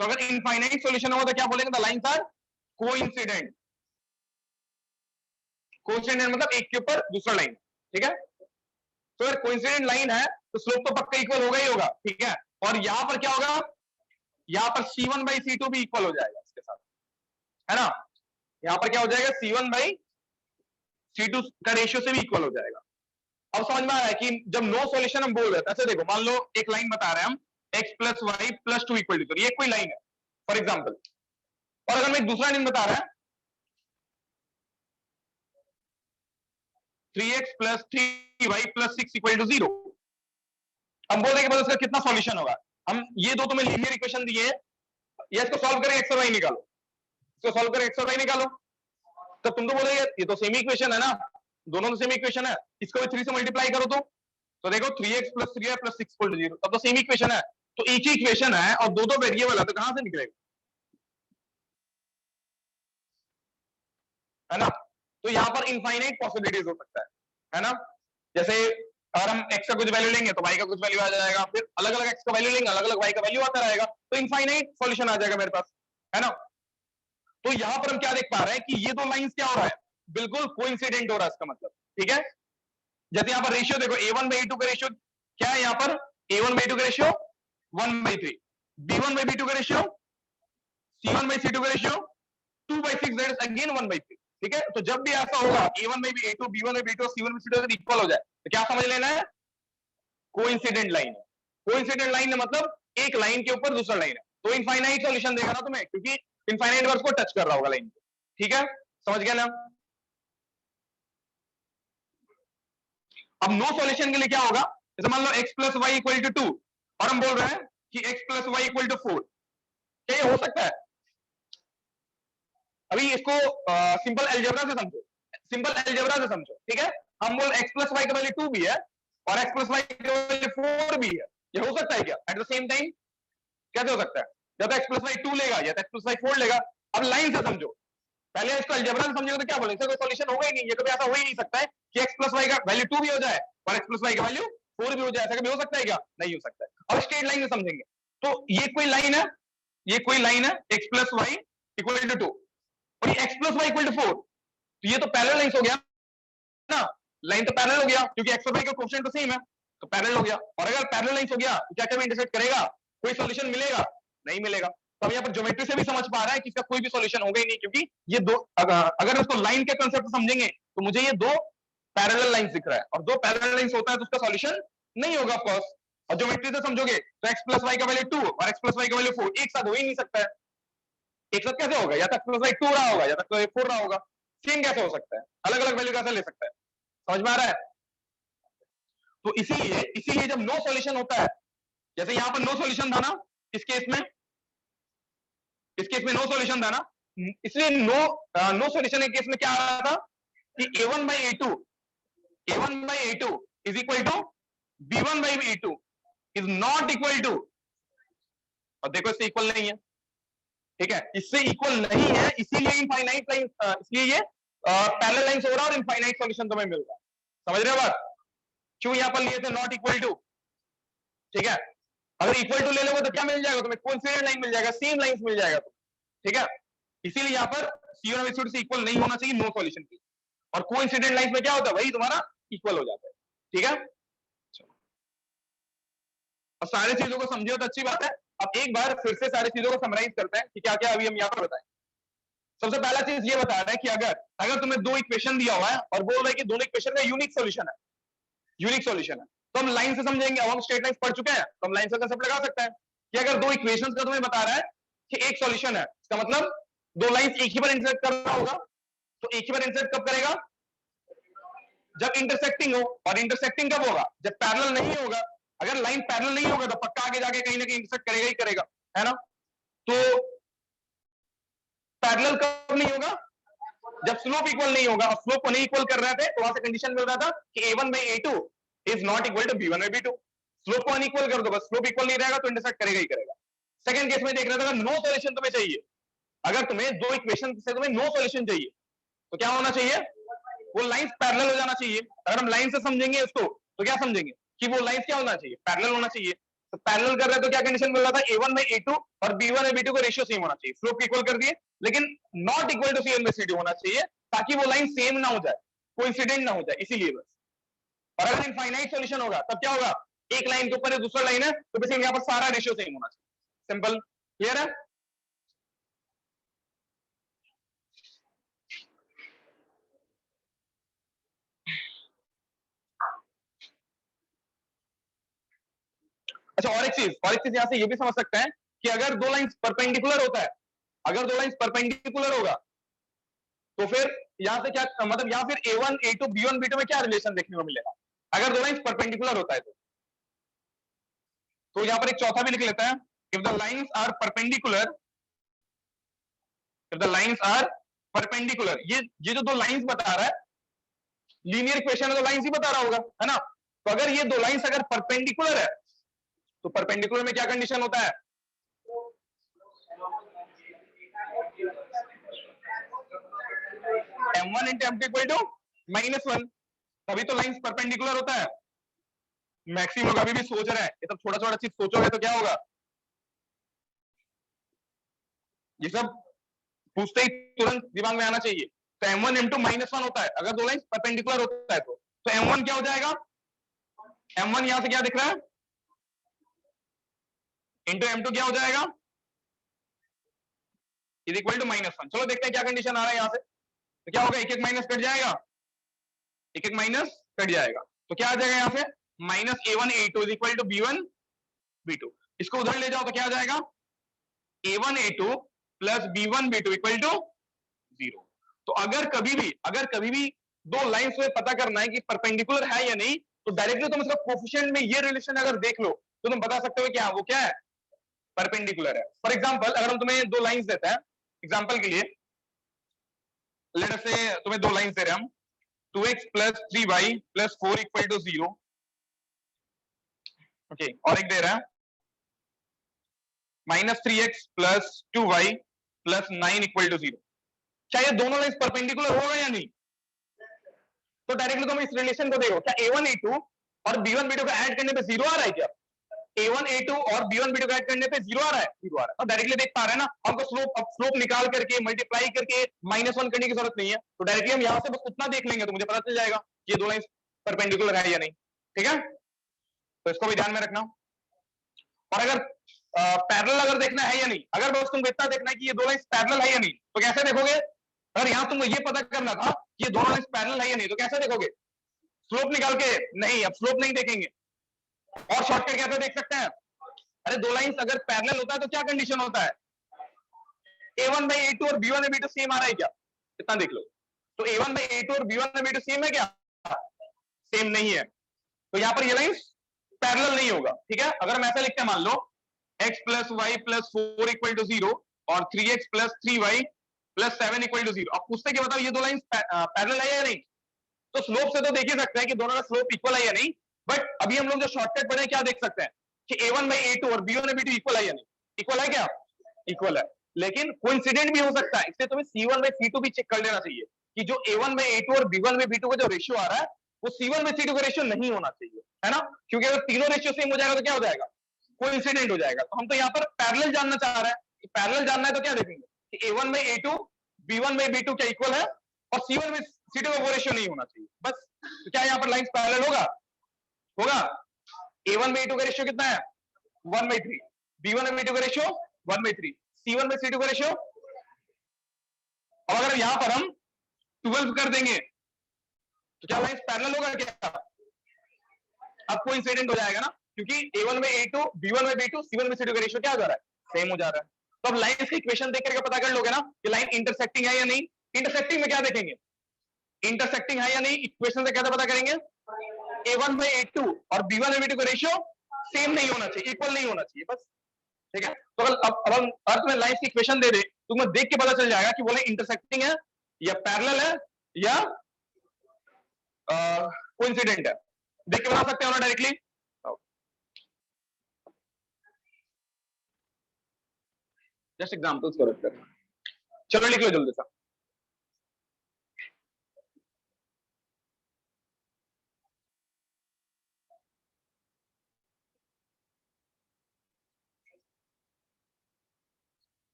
तो अगर इनफाइनाइट सॉल्यूशन होगा तो क्या बोलेंगे? The lines are coincident. Coincident मतलब एक के ऊपर दूसरा लाइन, ठीक है। तो अगर कोइंसिडेंट लाइन है तो स्लोप तो पक्का इक्वल होगा ही होगा, ठीक है। और यहां पर क्या होगा? यहां पर C1 बाई C2 भी इक्वल हो जाएगा इसके साथ, है ना। यहां पर क्या हो जाएगा? C1 बाई C2 का रेशियो से भी इक्वल हो जाएगा। अब समझ में आ रहा है कि जब नो सॉल्यूशन हम बोल रहे हैं, ऐसे देखो, मान लो एक लाइन बता रहे हैं हम, x plus Y plus 2 equal to, ये कोई लाइन है फॉर एग्जाम्पल। और अगर मैं एक दूसरा लाइन बता रहा है 3x plus 3y plus 6 equal to 0, हम बोल रहे हैं कि इसका कितना सॉल्यूशन होगा। हम ये दो तुम्हें लीनियर इक्वेशन दिए, या इसको सॉल्व करें x और y निकालो, इसको सॉल्व करें x और y निकालो, तो तुम तो बोलोगे ये तो सेम इक्वेशन है ना, दोनों तो सेम इक्वेशन है, इसको भी 3 से मल्टीप्लाई करो तो देखो 3x plus 3y plus 6 equal to 0, तब तो सेम इक्वेशन है। तो एक ही इक्वेशन है और दो दो वेरिएबल है, तो कहां से निकलेगा, है ना। तो यहां पर इनफाइनाइट पॉसिबिलिटीज हो सकता है ना। जैसे अगर हम x का कुछ वैल्यू लेंगे तो y का कुछ वैल्यू आ जाएगा, फिर अलग अलग x का वैल्यू लेंगे, अलग अलग y का वैल्यू आता रहेगा, तो इनफाइनाइट सॉल्यूशन आ जाएगा मेरे पास, है ना। तो यहां पर हम क्या देख पा रहे हैं कि ये दो लाइंस क्या हो रहा है, बिल्कुल कोइंसिडेंट हो रहा है, इसका मतलब, ठीक है। जैसे यहाँ पर रेशियो देखो, A1 बाई A2 का रेशियो क्या है, यहाँ पर A1 बाई A2 का रेशियो 1/3, B1 बाई B2 का रेशियो, C1 बाई C2 का रेशियो 2/6, दैट इज अगेन 1/3, ठीक है। तो जब भी ऐसा होगा A1 by A2, B1 by B2 और C1 बाई C2 इक्वल हो जाए, तो क्या समझ लेना है? कोइंसिडेंट लाइन है। कोइंसिडेंट लाइन है मतलब एक लाइन के ऊपर दूसरा लाइन है, तो इनफाइनाइट सॉल्यूशन देगा ना तुम्हें, क्योंकि इनफाइनाइट वर्स को टच कर रहा होगा लाइन को, ठीक है, समझ गया ना। अब नो सॉल्यूशन के लिए क्या होगा? जैसे मान लो x plus Y equal to 2 और हम बोल रहे हैं कि x plus Y equal to 4, क्या ये हो सकता है? अभी इसको सिंपल अलजेब्रा से समझो, सिंपल अलजेब्रा से समझो, ठीक है। हम बोल x प्लस वाई का वैल्यू 2 भी है और x प्लस वाई का वैल्यू 4 भी है, ये हो सकता है क्या एट द सेम टाइम? कैसे हो सकता है? या तो x प्लस वाई 2 लेगा या तो x प्लस वाई 4 लेगा। अब लाइन से समझो, पहले इसको अलजेब्रा से समझोगे तो क्या बोलेंगे, कोई सॉल्यूशन होगा ही नहीं, ये कभी ऐसा हो ही नहीं सकता है कि x प्लस वाई का वैल्यू 2 भी हो जाए और x प्लस वाई का वैल्यू 4 भी हो जाए, ऐसा कभी हो सकता है क्या? नहीं हो सकता है। अब स्ट्रेट लाइन से समझेंगे, तो ये कोई लाइन है, ये कोई लाइन है x plus Y equal to 2 और ये x plus Y equal to 4, तो ये तो पैरेलल लाइन हो गया ना, लाइन तो पैरेलल हो गया क्योंकि x और y का कोएफिशिएंट तो सेम है, तो पैरेलल हो गया। और अगर पैरेलल लाइन हो गया तो क्या कभी इंटरसेक्ट करेगा? कोई सॉल्यूशन मिलेगा? नहीं मिलेगा। तो अब यहाँ पर ज्योमेट्री से भी समझ पा रहा है कि इसका कोई भी सॉल्यूशन होगा ही नहीं, क्योंकि ये दो, अगर उसको लाइन के कंसेप्ट से समझेंगे तो मुझे ये दो पैरेलल लाइंस दिख रहा है, और दो पैरेलल लाइंस होता है तो उसका सॉल्यूशन नहीं होगा ऑफ कोर्स। और ज्योमेट्री से समझोगे तो x प्लस वाई का वैल्यू 2 और x प्लस वाई का वैल्यू 4 एक साथ हो ही नहीं सकता है। एक साथ कैसे होगा? या तो x प्लस वाई 2 रहा होगा या तो 4 रहा होगा, सेम कैसे हो सकता है? अलग अलग वैल्यू कैसे ले सकता है? समझ में आ रहा है? तो इसीलिए जब नो सॉल्यूशन होता है, जैसे यहां पर नो सॉल्यूशन था ना इस केस में, इस केस में नो सॉल्यूशन था ना, इसलिए नो सॉल्यूशन के केस में क्या आ रहा था कि a1 by a2 is equal to b1 by b2 is not equal to, और देखो इससे इक्वल नहीं है, ठीक है, इससे इक्वल नहीं है, इसीलिए इनफाइनाइट लाइन, इसलिए ये पैरेलल लाइंस हो रहा है और इनफाइनाइट सॉल्यूशन तुम्हें मिल रहा है। समझ रहे हो बात? क्यों यहां पर लिए थे नॉट इक्वल टू, ठीक है। अगर इक्वल टू ले लोगे तो क्या मिल जाएगा तुम्हें? कोइंसिडेंट लाइन मिल जाएगा, सेम लाइंस मिल जाएगा, ठीक है। इसीलिए यहां पर C1 और C2 से इक्वल नहीं होना चाहिए नो सॉल्यूशन की, और कोइंसिडेंट लाइंस में क्या होता है, वही तुम्हारा इक्वल हो जाता है, ठीक है। और सारी चीजों को समझे तो अच्छी बात है। अब एक बार फिर से सारी चीजों को समराइज करते हैं कि क्या क्या अभी हम यहाँ पर बताएं। सबसे पहला चीज ये बता रहा है कि अगर तुम्हें दो इक्वेशन दिया हुआ है और बोल रहा है कि दोनों इक्वेशन का यूनिक सॉल्यूशन है, यूनिक सॉल्यूशन है, तो हम लाइन से समझेंगे। अब हम स्ट्रेट लाइन पढ़ चुके हैं तो हम लाइन से कंसेप्ट लगा सकते हैं कि अगर दो इक्वेशंस का तुम्हें बता रहा है कि एक सॉल्यूशन है, इसका मतलब दो लाइंस एक ही बार इंटरसेक्ट कर रहा होगा। तो एक ही बार इंटरसेक्ट कब करेगा? जब इंटरसेक्टिंग हो। और इंटरसेक्टिंग कब होगा? जब पैरेलल नहीं होगा। अगर लाइन पैरेलल नहीं होगा तो पक्का आगे जाके कहीं ना कहीं इंटरसेक्ट करेगा ही करेगा, है ना। तो पैरेलल कब नहीं होगा? जब स्लोप इक्वल नहीं होगा। और स्लोप को नहीं इक्वल कर रहे थे तो वहां से कंडीशन मिल रहा था कि a1/a2 is not equal to b1/b2। Slope को अनइक्वल कर दो, बस स्लोप इक्वल नहीं रहेगा तो इंटरसेक्ट करेगा ही करेगा। सेकंड केस में देख रहा था, नो सॉल्यूशन तुम्हें चाहिए, अगर तुम्हें दो इक्वेशन से तुम्हें नो सॉल्यूशन चाहिए तो क्या होना चाहिए? वो लाइंस पैरेलल हो जाना चाहिए। अगर हम लाइन से समझेंगे इसको तो क्या समझेंगे कि वो लाइंस क्या होना चाहिए? पैरेलल होना चाहिए। तो पैरेलल कर रहे हैं तो क्या कंडीशन मिल रहा था? a1/a2 और b1/b2 का रेशियो सेम होना चाहिए। स्लोप इक्वल कर दिए, लेकिन नॉट इक्वल टू c1/c2 होना चाहिए ताकि वो लाइन सेम ना हो जाए, कोइंसिडेंट ना हो जाए, इसीलिए बस। और अगर इनफाइनाइट सॉल्यूशन होगा तब क्या होगा? एक लाइन के ऊपर दूसरा लाइन है तो बेसिकली यहाँ पर सारा रेशियो सेम होना चाहिए। सिंपल, क्लियर है? अच्छा, और एक चीज यहां से ये भी समझ सकते हैं कि अगर दो लाइंस परपेंडिकुलर होता है, अगर दो लाइंस परपेंडिकुलर होगा तो फिर यहां से क्या मतलब, या फिर a1 a2 b1 b2 में क्या रिलेशन देखने को मिलेगा अगर दो लाइंस परपेंडिकुलर होता है तो यहां पर एक चौथा भी लिख लेता है, if the lines are perpendicular, if the lines are perpendicular, ये जो दो लाइंस बता रहा है, लीनियर इक्वेशन है तो लाइंस ही बता रहा होगा, है ना। तो अगर ये दो लाइंस अगर परपेंडिकुलर है तो परपेंडिकुलर में क्या कंडीशन होता है? m1 into m2 equal to -1, तभी तो लाइंस परपेंडिकुलर होता है। मैक्सिमम लोग अभी भी सोच रहे हैं, ये सब थोड़ा थोड़ा चीज सोचोगे तो क्या होगा, ये सब पूछते ही तुरंत दिमाग में आना चाहिए। तो m1 m2 -1 होता है अगर दो लाइंस परपेंडिकुलर होता है तो m1 क्या हो जाएगा? m1 यहां से क्या दिख रहा है? इंटू m2 क्या हो जाएगा? Is equal to -1। चलो देखते हैं क्या कंडीशन आ रहा है यहां से। तो क्या होगा? एक एक माइनस कट जाएगा, एक एक माइनस कट जाएगा, तो क्या आ जाएगा यहां से? -a1 a2 is equal to b1 b2। इसको उधर ले जाओ तो क्या आ जाएगा? a1 a2 plus b1 b2 equal to 0। तो अगर कभी भी दो लाइंस में पता करना है कि परपेंडिकुलर है या नहीं, तो डायरेक्टली तुम इसका कोफिशिएंट में ये रिलेशन अगर देख लो तो तुम बता सकते हो क्या वो क्या है? परपेंडिकुलर है। फॉर एग्जांपल अगर हम तुम्हें दो लाइंस देते हैं एग्जांपल के लिए, लेट अस से तुम्हें दो लाइंस दे रहे हैं हम, 2x plus 3y plus 4 equal to 0, okay, और एक दे रहा है -3x plus 2y plus 9 equal to 0। क्या ये दोनों लाइंस परपेंडिकुलर होगा या नहीं? तो डायरेक्टली तुम इस रिलेशन को देखो, क्या a1 a2 और b1 b2 का ऐड करने पे 0 आ रहा है क्या? a1 a2 और b1 b2 का ऐड करने पे 0 आ रहा है? 0 आ रहा है। तो डायरेक्टली देख पा रहे हैं ना, हमको स्लोप निकाल करके मल्टीप्लाई करके -1 करने की जरूरत नहीं है। तो डायरेक्टली हम यहां से बस उतना देख लेंगे तो मुझे पता चल जाएगा कि ये दो लाइंस परपेंडिकुलर है या नहीं। ठीक है, तो इसको भी ध्यान में रखना। और अगर पैरेलल अगर देखना है या नहीं, अगर बस तुमको इतना देखना है कि ये दो लाइंस पैरेलल है या नहीं, तो कैसे देखोगे? अगर यहां तुमको ये पता करना था कि ये दोनों लाइंस पैरेलल है या नहीं, तो कैसे देखोगे? स्लोप निकाल के? नहीं, अब स्लोप नहीं देखेंगे। और शॉर्टकट कैसे देख सकते हैं? अरे दो लाइंस अगर पैरेलल होता है तो क्या कंडीशन होता है? a1/a2 और b1/b2 सेम आ रहा है क्या? इतना देख लो। तो a1/a2 और b1/b2 सेम है क्या? सेम नहीं है, तो यहां पर ये लाइंस पैरेलल नहीं होगा। ठीक है, अगर हम ऐसा लिखते हैं, मान लो x plus Y plus 4 equal to 0 और 3x plus 3y plus 7 equal to 0। अब पूछते कि बताओ ये दो लाइंस पैरेलल है या नहीं? तो स्लोप से तो देख ही सकते हैं कि दोनों का स्लोप इक्वल है या नहीं, बट अभी हम लोग जो शॉर्टकट पढ़े क्या देख सकते हैं कि a1/a2 और b1/b2 इक्वल है या नहीं? इक्वल है क्या? इक्वल है, लेकिन कोइंसिडेंट भी हो सकता है, इसलिए तुम्हें c1/c2 भी चेक कर लेना चाहिए कि जो a1/a2 और b1/b2 का जो रेशियो आ रहा है वो c1/c2 का रेशियो नहीं होना चाहिए, है ना। क्योंकि अगर तीनों रेशियो सेम हो जाएगा तो क्या हो जाएगा? कोइंसिडेंट हो जाएगा। तो हम तो यहाँ पर पैरेलल जानना चाह रहे हैं। पैरेलल जानना है तो क्या देखेंगे कि a1/a2 b1/b2 क्या इक्वल है और c1/c2 का वो रेशियो नहीं होना चाहिए, बस। तो क्या यहाँ पर लाइंस पैरेलल होगा? होगा। a1/a2 का रेशियो कितना है? 1/3। B1 और B2 का रेशियो 1/3, C1 बाई C2 का रेशियो। अब अगर यहां पर हम 12 कर देंगे तो क्या लाइन पैरेलल होगा क्या? अब कोइंसिडेंट हो जाएगा ना, क्योंकि A1 by A2, B1 by B2, C1 by C2 का रेशियो क्या हो जा रहा है? सेम हो जा रहा है। तो अब लाइन की इक्वेशन देख करके पता कर लोगे ना कि लाइन इंटरसेक्टिंग है या नहीं। इंटरसेक्टिंग में क्या देखेंगे? इंटरसेक्टिंग है या नहीं, इक्वेशन से कैसे पता करेंगे? A1 बाई A2 और B1 बाई B2 का रेशियो सेम नहीं होना चाहिए, इक्वल नहीं होना चाहिए, बस। ठीक है, तो अब हम अर्थ में लाइन की इक्वेशन दे दे, तुम्हें देख के पता चल जाएगा कि वो लाइन इंटरसेक्टिंग है या पैरेलल है या कोइंसिडेंट है। देख के बता सकते हो ना डायरेक्टली। जस्ट एग्जांपल्स करो, चलो लिख लो जल्दी सा।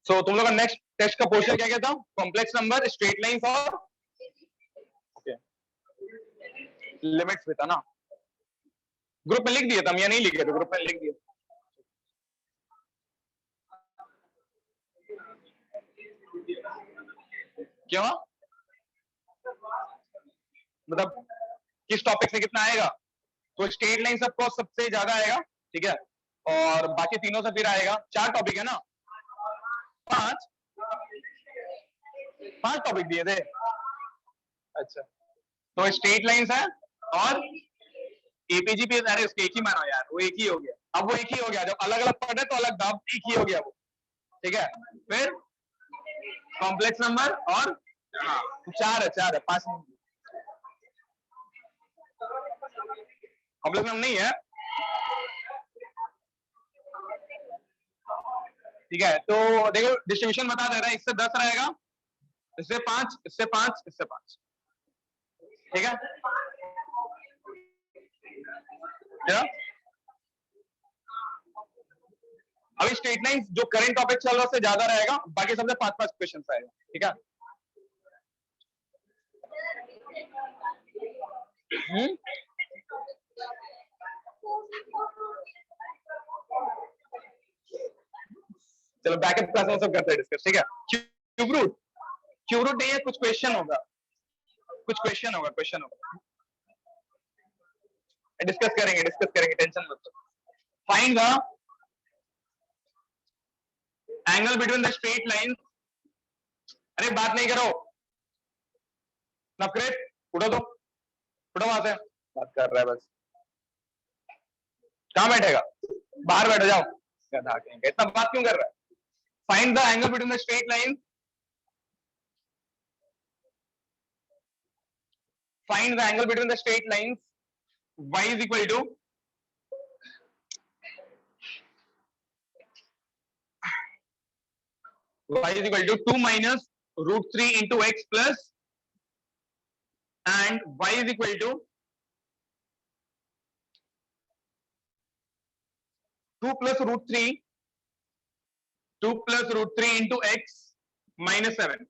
सो तुम लोग का नेक्स्ट टेस्ट का पोर्शन क्या क्या था? कॉम्प्लेक्स नंबर, स्ट्रेट लाइंस और लिमिट्स भी था ना। ग्रुप में लिख दिया था, मैं नहीं लिखे थे, ग्रुप में लिख दिया। क्यों? मतलब किस टॉपिक से कितना आएगा? तो स्ट्रेट लाइन सबको सबसे ज्यादा आएगा, ठीक है, और बाकी तीनों से फिर आएगा। 4 टॉपिक है ना, 5 टॉपिक दिए थे। अच्छा, तो स्ट्रेट लाइंस है और एपीजीपी, अरे उसके एक ही मानो यार, वो एक ही हो गया। अब वो एक ही हो गया, जब अलग अलग पढ़े तो अलग दाब, एक ही हो गया वो, ठीक है। फिर कॉम्प्लेक्स नंबर और 4 है 5 नहीं, कॉम्प्लेक्स नंबर नहीं है, ठीक है। तो देखो डिस्ट्रीब्यूशन बता दे रहा है, इससे 10 रहेगा, इससे 5, इससे 5, इससे 5, ठीक है। क्या अभी स्ट्रेट लाइन जो करंट टॉपिक चल रहा है उससे ज्यादा रहेगा, बाकी सबसे 5-5 क्वेश्चन आएगा, ठीक है। चलो बैकअप क्लास में सब करते हैं डिस्कस, ठीक है। क्यूब रूट, क्यूब रूट नहीं है, कुछ क्वेश्चन होगा, क्वेश्चन होगा, डिस्कस करेंगे, टेंशन मत लो। Find the angle between the straight line. अरे बात नहीं करो, नफरेत उठो, तो उठो वहां से, बात कर रहा है बस। कहां बैठेगा? बाहर बैठ जाओ, गधा कहेंगे, इतना बात क्यों कर रहा है? Find the angle between the straight line, find the angle between the straight lines, y is equal to y is equal to 2 minus root 3 into x plus, and y is equal to 2 plus root 3 into x minus 7।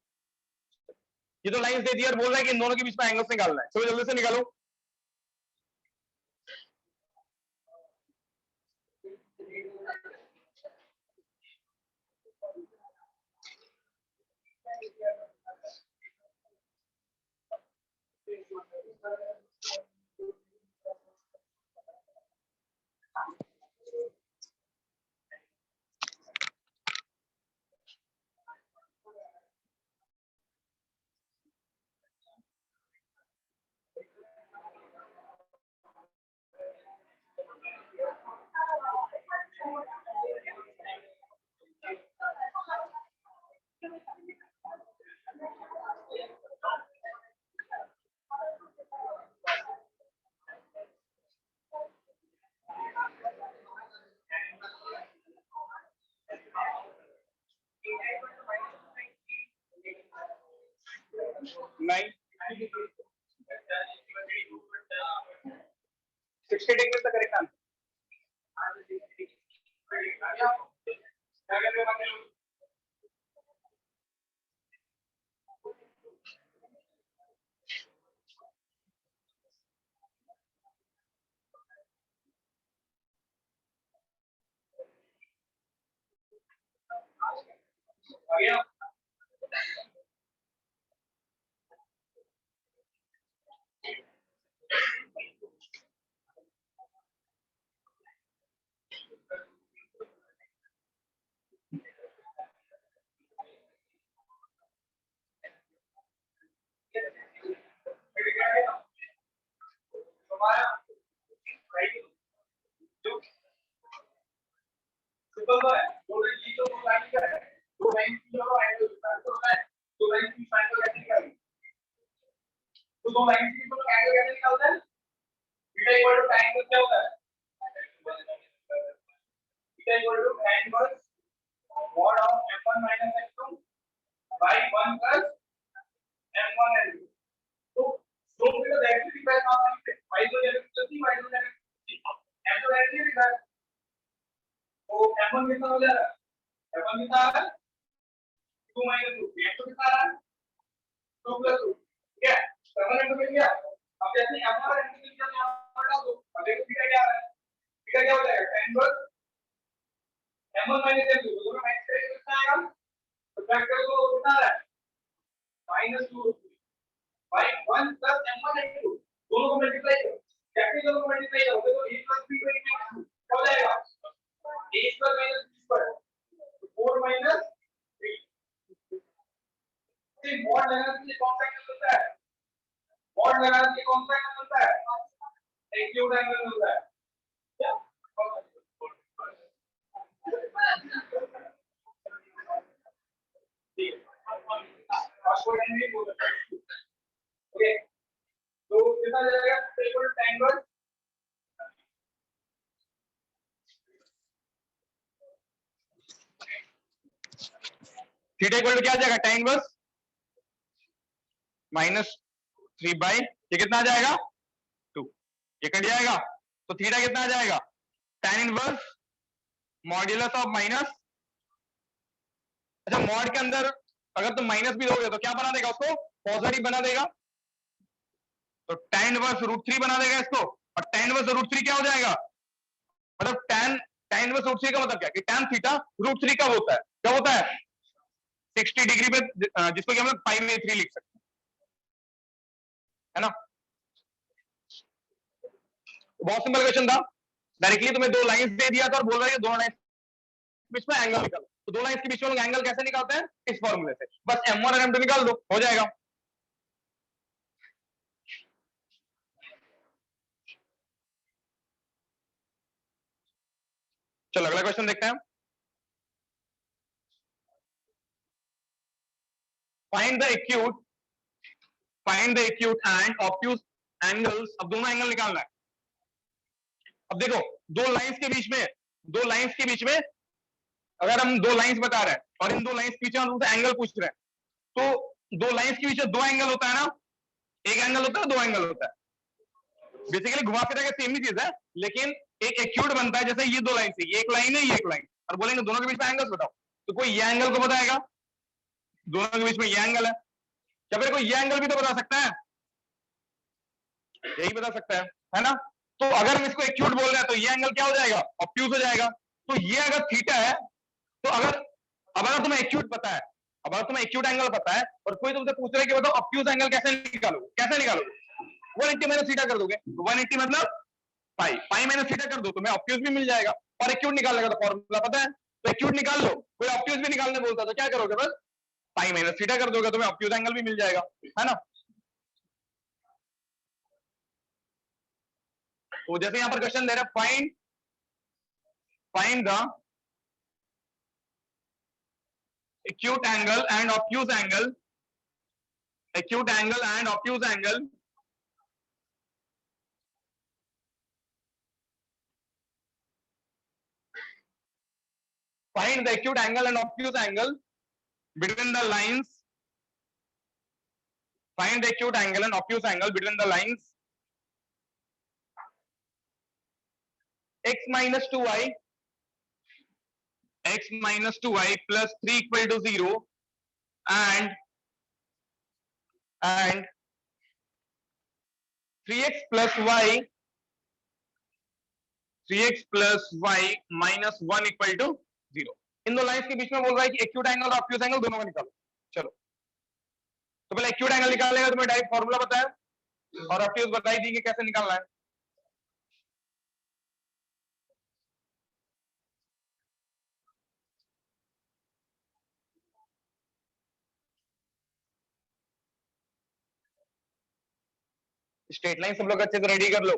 ये तो lines दे दी और बोल रहा है कि इन दोनों के बीच में एंगल्स निकालना है, चलो जल्दी से निकालो। 9 60 डिग्री का correct answer. Theta equal to क्या आ जाएगा, tan इनवर्स -3 ये कितना आ जाएगा 2, ये कट जाएगा तो थीटा कितना आ जाएगा tan inverse modulus of minus. अच्छा मॉड के अंदर अगर तुम माइनस भी दोगे तो क्या बना देगा, उसको पॉजिटिव बना देगा, तो tan इनवर्स √3 बना देगा इसको, और tan इनवर्स √3 क्या हो जाएगा, मतलब tan इनवर्स √3 का मतलब क्या कि tan थीटा √3 कब होता है, कब होता है 60 डिग्री पे, जिसको कि हम लोग पाई में 3 लिख सकते हैं, है ना। बहुत सिंपल क्वेश्चन था, डायरेक्टली तुम्हें दो लाइंस दे दिया था और बोल रहा है दोनों लाइंस बीच में एंगल निकालो, तो दो लाइंस के बीच में लोग एंगल कैसे निकालते हैं, इस फॉर्मूले से, बस m1 और m2 निकाल दो, हो जाएगा। चलो अगला क्वेश्चन देखते हैं। Find the acute and obtuse angles, अब दोनों एंगल निकालना है। अब देखो दो लाइंस के बीच में अगर हम दो लाइंस बता रहे हैं और इन दो लाइंस के बीच में हम उनसे एंगल पूछ रहे हैं, तो दो लाइंस के बीच में दो एंगल होता है ना, एक एंगल होता है, दो एंगल होता है, बेसिकली घुमा फिरा के सेम ही चीज है, लेकिन एक एक्यूट बनता है, जैसे ये दो लाइन से, ये एक लाइन है, ये एक लाइन, और बोलेंगे दोनों के बीच में एंगल्स बताओ, तो कोई ये एंगल को बताएगा, दोनों के बीच में ये एंगल है, क्या फिर कोई ये एंगल भी तो बता सकता है, यही बता सकता है ना। तो अगर हम इसको एक्यूट बोल रहे हैं तो ये एंगल क्या हो जाएगा, ऑब्ट्यूज हो जाएगा। तो ये अगर थीटा है, तो अगर तुम्हें एक्यूट पता है, अब अगर तुम्हें एक्यूट एंगल पता है और कोई तुमसे पूछ रहा है कि बताओ ऑब्ट्यूज एंगल कैसे निकालोगे, 180 माइनस थीटा कर दोगे, 180 मतलब पाई माइनस थीटा कर दो, तुम्हें ऑब्ट्यूज भी मिल जाएगा, और एक्यूट निकालने का तो फॉर्मूला पता है, तो एक्यूट निकाल लो। कोई ऑब्ट्यूज भी निकालने बोलता तो क्या करोगे, बस पाई माइनस थीटा कर दोगे, तुम्हें ऑब्ट्यूज एंगल भी मिल जाएगा, है ना। तो जैसे यहां पर क्वेश्चन दे रहा है, find the acute angle and obtuse angle, acute angle and obtuse angle, find the acute angle and obtuse angle between the lines Find the acute angle and obtuse angle between the lines x minus 2y plus 3 equal to 0 and 3x plus y minus 1 equal to 0. इन दो lines के बीच में बोल रहा है कि acute angle और obtuse angle दोनों का निकालो. चलो तो पहले एक्यूट एंगल निकालेगा तो मैं डायरेक्ट फॉर्मूला बताया और ऑब्ट्यूज बताई दी कि कैसे निकालना है. स्ट्रेट लाइन सब लोग अच्छे से रेडी कर लो.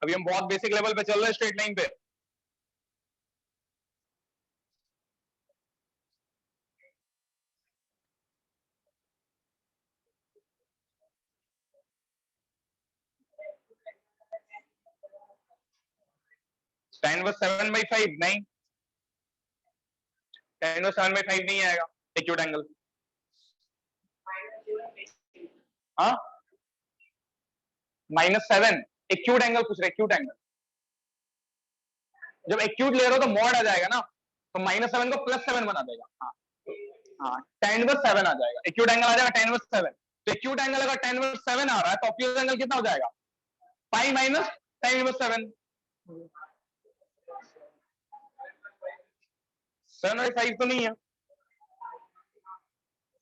अभी हम बहुत बेसिक लेवल पे चल रहे हैं स्ट्रेट लाइन पे. tan इनवर्स 7/5 नहीं, tan इनवर्स 7/5 नहीं आएगा एक्यूट एंगल. हाँ -7 एक्यूट एंगल पूछ रहे. एक्यूट एंगल जब एक्यूट ले रहे हो तो मॉड आ जाएगा ना, तो -7 को +7 बना देगा. हाँ हाँ tan इनवर्स 7 आ जाएगा. एक्यूट एंगल आ जाएगा tan इनवर्स 7. तो एक्यूट एंगल अगर tan इनवर्स 7 आ रहा है तो ऑब्ट्यूज एंगल कितना हो जाएगा? Pi minus tan inverse 7. 7/5 तो नहीं है,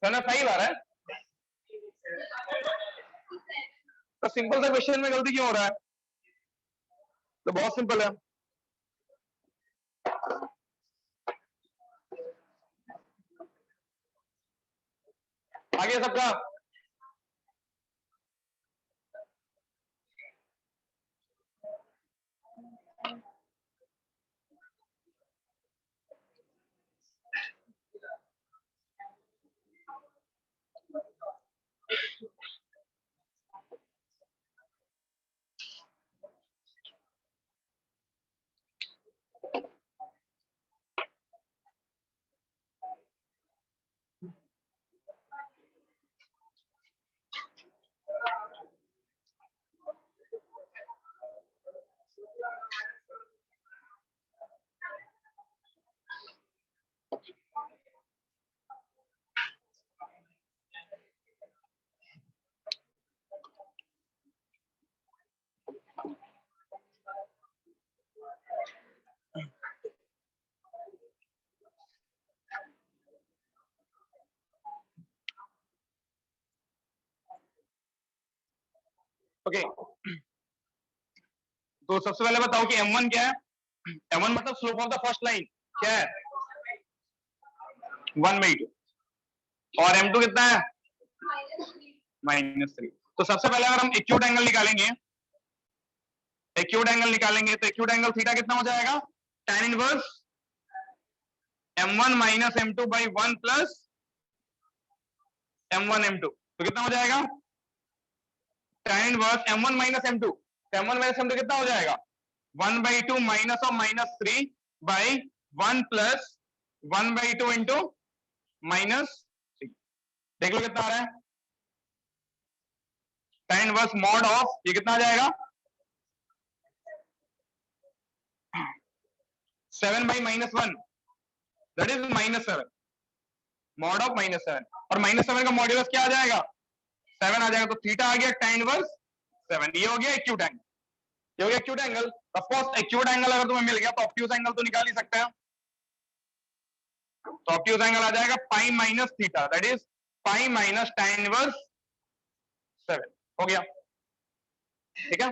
7/5 आ रहा है. तो सिंपल सा क्वेश्चन में गलती क्यों हो रहा है? तो बहुत सिंपल है. आगे सबका ओके. तो सबसे पहले बताओ कि m1 क्या है? m1 मतलब slope of the first line क्या है? 1/2. और m2 कितना है? -3. तो सबसे पहले अगर हम एक्यूट एंगल निकालेंगे, तो एक्यूट एंगल थीटा कितना हो जाएगा? tan inverse m1 minus m2 by 1 plus m1 m2. तो कितना हो जाएगा? tan inverse m1 minus m2. m1 minus m2 कितना हो जाएगा? 1/2 minus of -3 by 1 plus 1/2 into -3. देख लो कितना आ रहा है. tan इनवर्स मॉड ऑफ ये कितना आ जाएगा? 7/-1 दैट इज -7. मॉड ऑफ -7 और -7 का मॉड्यूलस क्या आ जाएगा? 7 आ जाएगा. तो थीटा आ गया tan इनवर्स 7. ये हो गया एक्यूट एंगल. ये हो गया acute angle. Of course acute angle अगर तुम्हें मिल गया तो ऑब्ट्यूज एंगल तो निकाल ही सकते हैं. तो ऑब्ट्यूज एंगल आ जाएगा pi minus theta that is pi minus tan inverse 7. हो गया. ठीक है.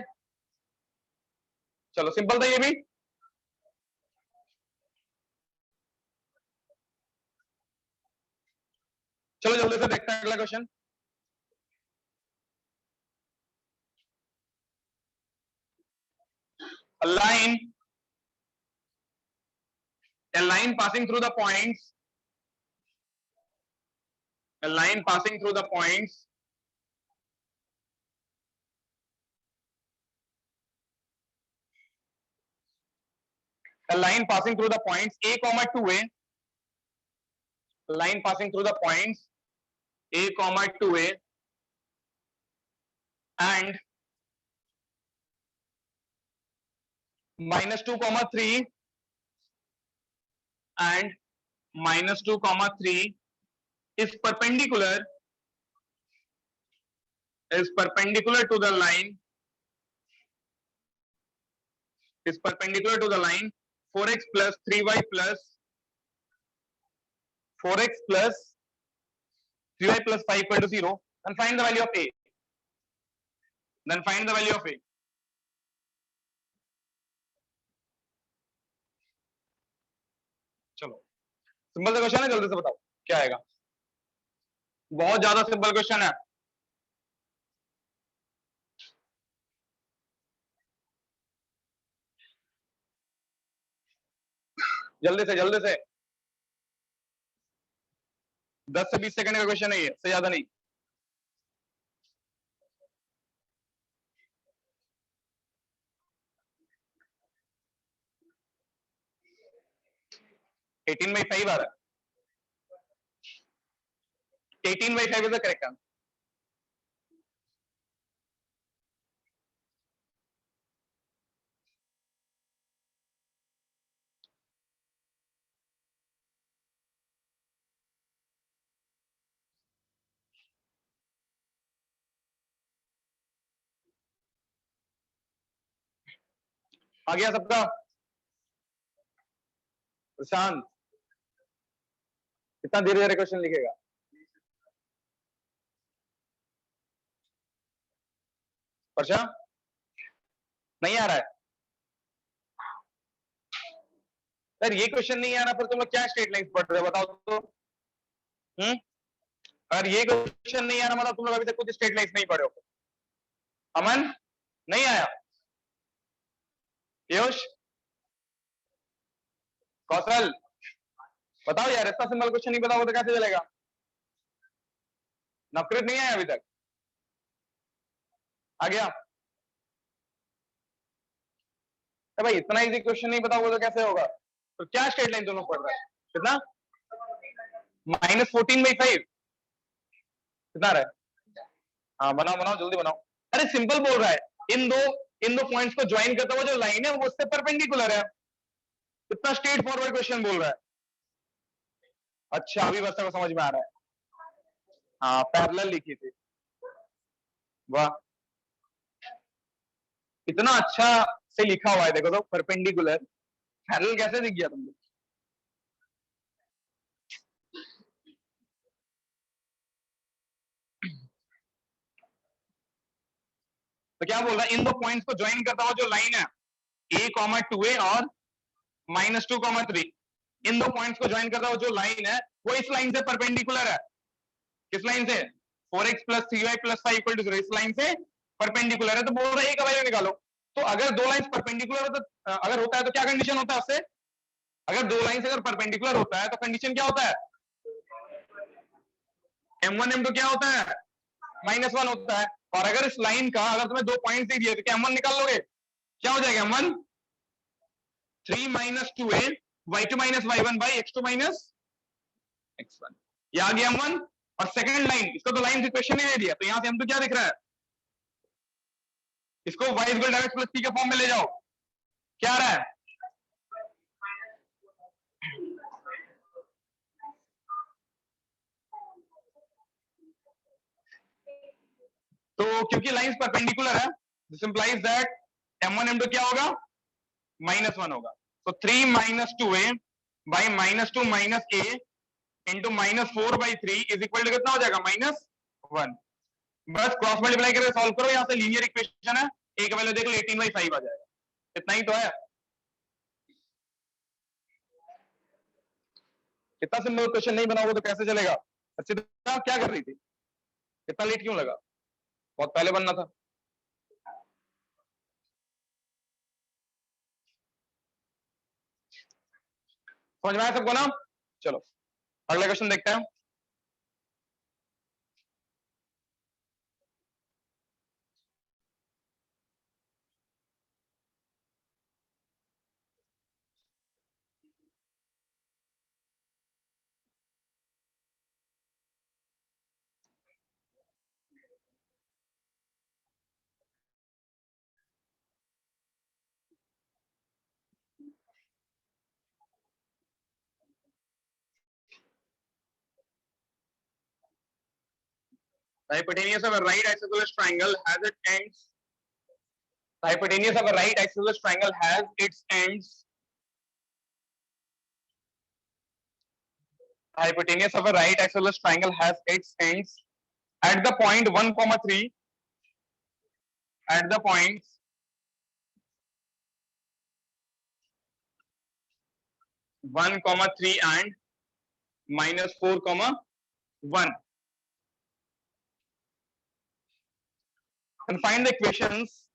चलो सिंपल था ये भी. चलो जल्दी से देखते हैं अगला question. A line passing through the points, a line passing through the points A line passing through the points A, 2A line passing through the points a comma 2a and minus 2 comma 3 and minus 2 comma 3 is perpendicular to the line 4x plus 3y plus 4x plus 3y plus 5 equal to 0. Then find the value of a. चलो simple सा question है, जल्दी से बताओ क्या आएगा। बहुत ज्यादा सिंपल क्वेश्चन है। जल्दी से 10 से 20 सेकंड का क्वेश्चन है ये, से ज्यादा नहीं। एटीन बाई 5 आ रहा है। 18 by 5 is the correct answer. आ गया सबका? प्रशांत कितना धीरे धीरे क्वेश्चन लिखेगा? वर्षा नहीं आ रहा है सर, ये क्वेश्चन नहीं आ रहा, फिर तुम लोग क्या स्ट्रेट लाइन पढ़ रहे हो बताओ तो। अगर ये क्वेश्चन नहीं आ रहा मतलब तुम लोग अभी तक कुछ स्ट्रेट लाइन नहीं पढ़े हो। अमन नहीं आया? पीयूष, कौशल बताओ यार, इतना सिंपल क्वेश्चन नहीं बताओ तो कैसे चलेगा? नवकृत नहीं आया अभी तक? आ गया? भाई इतना इजी क्वेश्चन नहीं बताओगे तो कैसे होगा? तो क्या स्ट्रेट लाइन दोनों पढ़ रहा है? कितना? -14/5 कितना रहा है? हाँ बनाओ जल्दी बनाओ। अरे सिंपल बोल रहा है, इन दो पॉइंट्स को ज्वाइन करता हुआ जो लाइन है वो उससे परपेंडिकुलर है। कितना स्ट्रेट फॉरवर्ड क्वेश्चन बोल रहा है। अच्छा अभी बस को समझ में आ रहा है। हाँ पैरेलल लिखी थी। वाह इतना अच्छा से लिखा हुआ है, देखो तो परपेंडिकुलर। पैरेलल कैसे दिख गया तुमको? तो क्या बोल रहा है, इन दो पॉइंट्स को ज्वाइन करता हुआ जो लाइन है a,2a और -2,3, इन दो पॉइंट्स को ज्वाइन करता हुआ जो लाइन है वो इस लाइन से परपेंडिकुलर है। किस लाइन से? 4x plus 3y plus 5 equal to 0, इस लाइन से परपेंडिकुलर है। तो बोल रहा है a का वैल्यू निकालो। तो अगर दो लाइंस परपेंडिकुलर हो तो अगर होता है तो क्या कंडीशन होता है उससे? अगर दो लाइंस अगर परपेंडिकुलर होता है तो कंडीशन क्या होता है? m1 m2 क्या होता है? -1 होता है। और अगर इस लाइन का अगर तुम्हें दो पॉइंट दे दिए तो क्या m1 निकाल लोगे? क्या हो जाएगा m1? 3 minus 2a y2 minus y1 by x2 minus x1। ये आ गया m1। और सेकंड लाइन, इसको तो लाइन इक्वेशन ही दे दिया, तो यहां से m2 क्या दिख रहा है? इसको y इक्वल टू x प्लस p के फॉर्म में ले जाओ। क्या आ रहा है? तो क्योंकि लाइंस परपेंडिकुलर है, this implies that m1 m2 क्या होगा? -1 होगा। तो 3 minus 2a by -2 minus a into -4/3 is equal to कितना हो जाएगा? -1। बस क्रॉस मल्टीप्लाई करके सॉल्व करो, यहां से लीनियर इक्वेशन है, एक वैल्यू देख लो 18/5 आ जाएगा। इतना ही तो है। इतना सिंपल क्वेश्चन नहीं बनाओगे तो कैसे चलेगा? अर्चिता क्या कर रही थी? इतना लेट क्यों लगा? बहुत पहले बनना था। समझ में आया सबको ना? चलो अगला क्वेश्चन देखते हैं। The hypotenuse of a right isosceles triangle has its ends. The hypotenuse of a right isosceles triangle has its ends. The hypotenuse of a right isosceles triangle has its ends at the point 1, 3. At the points 1, 3 and -4, 1. And find the equations.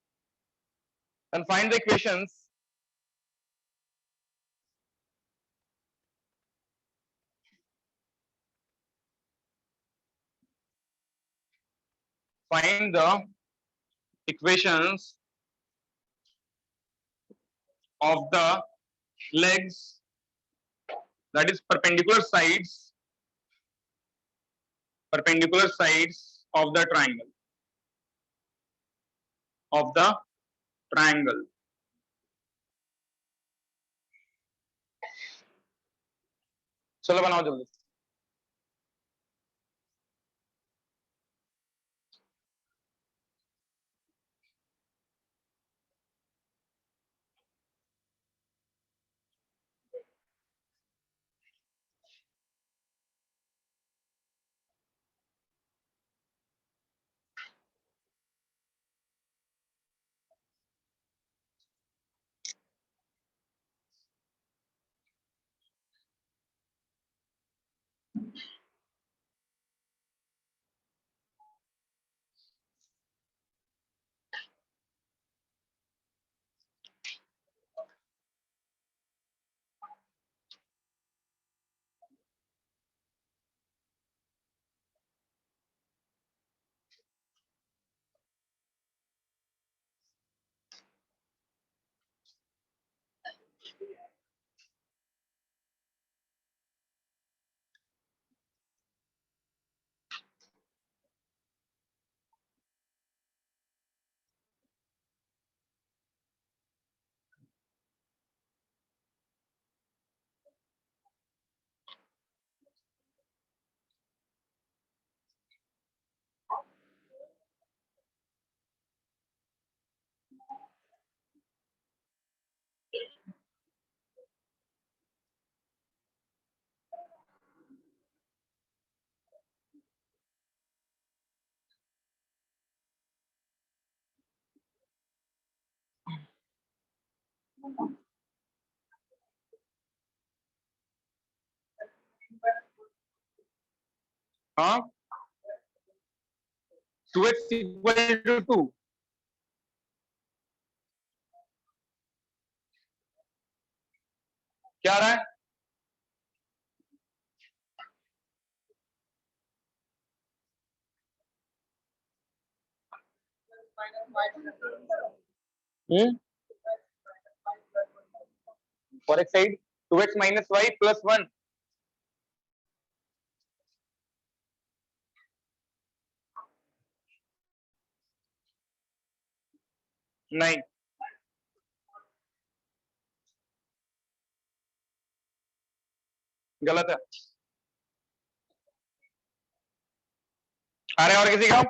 And find the equations find the equations of the legs, that is perpendicular sides of the triangle. चलो बनाओ जल्दी. हाँ 2x = 2. क्या आ रहा है? For x side 2x minus y plus 1. नहीं, गलत है. आ रहे और किसी का?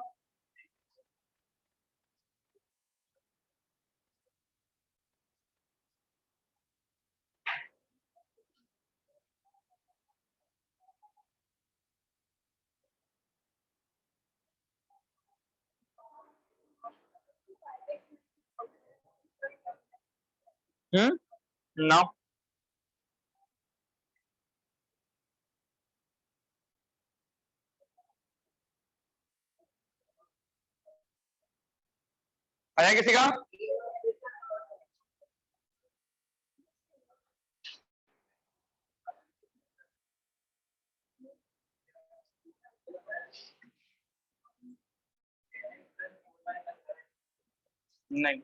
No. आया किसी का? नहीं.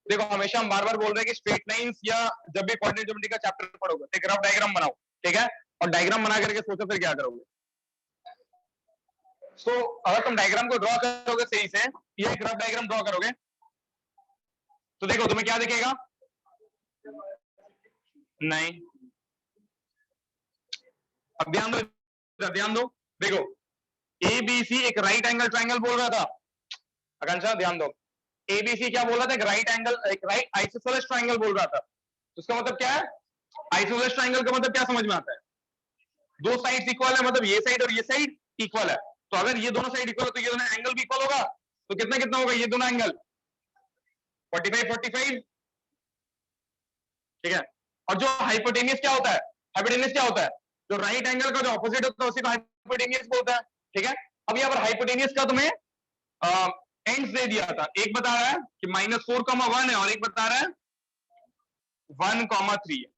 देखो हमेशा हम बार बार बोल रहे हैं कि स्ट्रेट लाइंस या जब भी कोऑर्डिनेट ज्योमेट्री का चैप्टर पढ़ोगे तो एक रफ डायग्राम बनाओ, ठीक है? और डायग्राम बना करके सोचो फिर क्या करोगे. सो अगर तुम डायग्राम को ड्रॉ करोगे सही से, ये एक रफ डायग्राम ड्रॉ करोगे तो देखो तुम्हें क्या दिखेगा. नहीं, अब ध्यान दो, देखो एबीसी एक राइट एंगल ट्राइंगल बोल रहा था। आकांक्षा ध्यान दो, एबीसी क्या बोल रहा था, एक राइट एंगल, एक राइट आइसोसेलेस ट्राइंगल बोल रहा था। तो इसका मतलब क्या है, आइसोसेलेस ट्राइंगल का मतलब क्या समझ में आता है, दो साइड्स इक्वल है, मतलब ये साइड और ये साइड इक्वल है। तो अगर ये दोनों साइड इक्वल है तो ये दोनों एंगल भी इक्वल होगा। तो कितना कितना होगा ये दोनों एंगल, 45 45, ठीक है। और जो हाइपोटेनियस क्या होता है, हाइपोटेनियस क्या होता है, जो राइट एंगल का जो ऑपोजिट होता है उसी को हाइपोटेनियस बोलता है, ठीक है। अब यहाँ पर हाइपोटेनियस का तुम्हें एंड्स दे दिया था, एक बता रहा है कि -4,1 है और एक बता रहा है 1,3 है,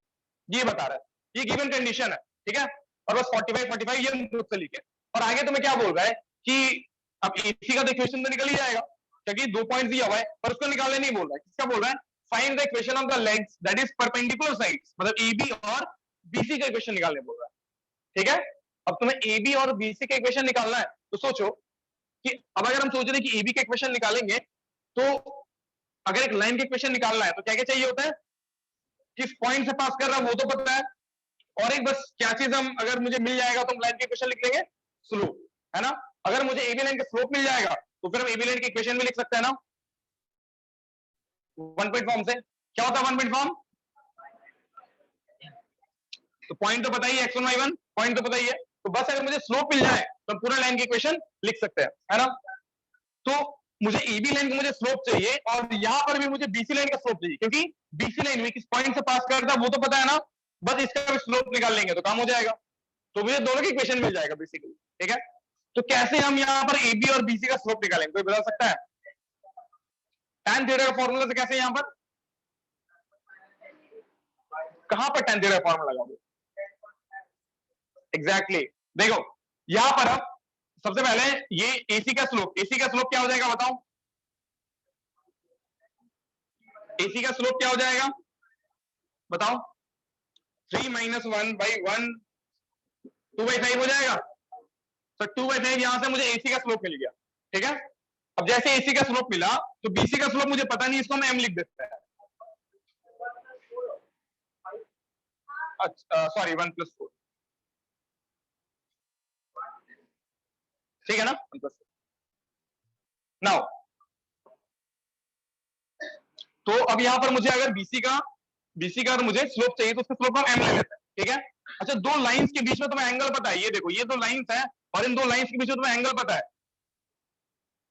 ये बता रहा है, ये गिवन कंडीशन है, ठीक है। और बस 45 45 ये मुझसे लिखे। और आगे तुम्हें क्या बोल रहा है कि अब एसी का तो इक्वेशन तो निकल ही जाएगा क्योंकि 2 पॉइंट दिया हुआ है, पर उसको निकालने नहीं बोल रहा है, किसका बोल रहा है, find the equation of the legs that is perpendicular sides, मतलब एबी और बीसी का इक्वेशन निकालने बोल रहा है, ठीक है। अब तुम्हें एबी और बीसी का इक्वेशन निकालना है, तो सोचो कि अब अगर हम सोच रहे हैं कि एबी का इक्वेशन निकालेंगे तो अगर एक लाइन का इक्वेशन निकालना है तो क्या क्या चाहिए होता है, किस पॉइंट से पास कर रहा है वो तो पता है, और एक बस क्या चीज हम अगर मुझे मिल जाएगा तो हम लाइन के इक्वेशन लिख लेंगे, स्लोप, है ना। अगर मुझे एबी लाइन का स्लोप मिल जाएगा तो फिर हम एबी लाइन के इक्वेशन भी लिख सकते हैं ना, वन पॉइंट फॉर्म से। क्या होता है वन पॉइंट फॉर्म, तो पॉइंट तो पता ही है x1 y1, पॉइंट तो पता ही है, तो बस अगर मुझे स्लोप मिल जाए तो हम पूरा लाइन के इक्वेशन लिख सकते हैं, है ना। तो मुझे एबी लाइन का मुझे स्लोप चाहिए और यहां पर भी मुझे बीसी लाइन का स्लोप चाहिए, क्योंकि बीसी लाइन में किस पॉइंट से पास करता है वो तो पता है ना, बस इसका भी स्लोप निकाल लेंगे तो काम हो जाएगा, तो मुझे दोनों की इक्वेशन मिल जाएगा बेसिकली, ठीक है। तो कैसे हम यहाँ पर एबी और बीसी का स्लोप निकालेंगे, कोई बता सकता है, tan थीटा का फॉर्मूला से कैसे यहाँ पर, कहां पर tan थीटा का फॉर्मूला लगाओगे, एग्जैक्टली देखो यहां पर अब सबसे पहले ये एसी का स्लोप क्या हो जाएगा बताओ, एसी का स्लोप क्या हो जाएगा बताओ, 3 - 1/1 2/5 हो जाएगा। तो 2/5 यहां से मुझे एसी का स्लोप मिल गया, ठीक है। अब जैसे एसी का स्लोप मिला तो बीसी का स्लोप मुझे पता नहीं, इसको मैं एम लिख देता है, अच्छा सॉरी 1+4, ठीक है ना, 1+4। नाउ तो अब यहां पर मुझे अगर बीसी का अगर मुझे स्लोप चाहिए तो उसका स्लोप हम एम ले लेते हैं, ठीक है। अच्छा दो लाइंस के बीच में तुम्हें एंगल पता है, ये देखो ये दो लाइंस है और इन दो लाइंस के बीच में तुम्हें एंगल पता है,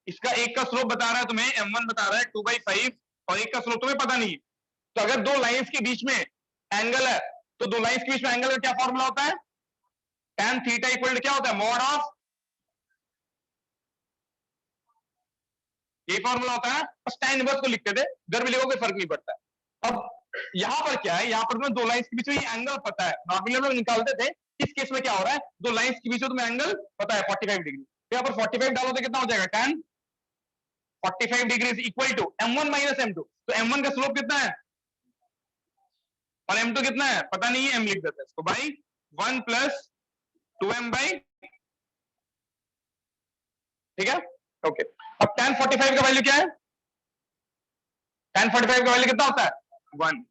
इसका एक का स्लोप बता रहा है तुम्हें m1 बता रहा है 2/5 और एक का स्लोप तुम्हें पता नहीं है। तो अगर दो लाइंस के बीच में एंगल है तो दो लाइंस के बीच में एंगल का क्या फॉर्मूला होता है, tan थीटा इक्वल टू क्या होता है, मॉड ऑफ, ये फॉर्मूला होता है, बस tan इनवर्स को लिखते थे, घर में लिखो कोई फर्क नहीं पड़ता है। अब यहां पर क्या है, यहां पर तुम्हें दो लाइंस के बीच में एंगल पता है, नॉर्मली हम लोग निकालते थे, इस केस में क्या हो रहा है, दो लाइंस के बीच में तुम्हें एंगल पता है 45 डिग्री, तो यहाँ पर 45 डालो तो कितना हो जाएगा, tan 45 degree is equal to m1 - m2, तो m1 का स्लोप कितना है और m2 कितना है पता नहीं है, m लिख देते हैं इसको बाई 1 + 2m बाई, ठीक है, ओके। अब tan 45 का वैल्यू क्या है, tan 45 का वैल्यू कितना होता है 1,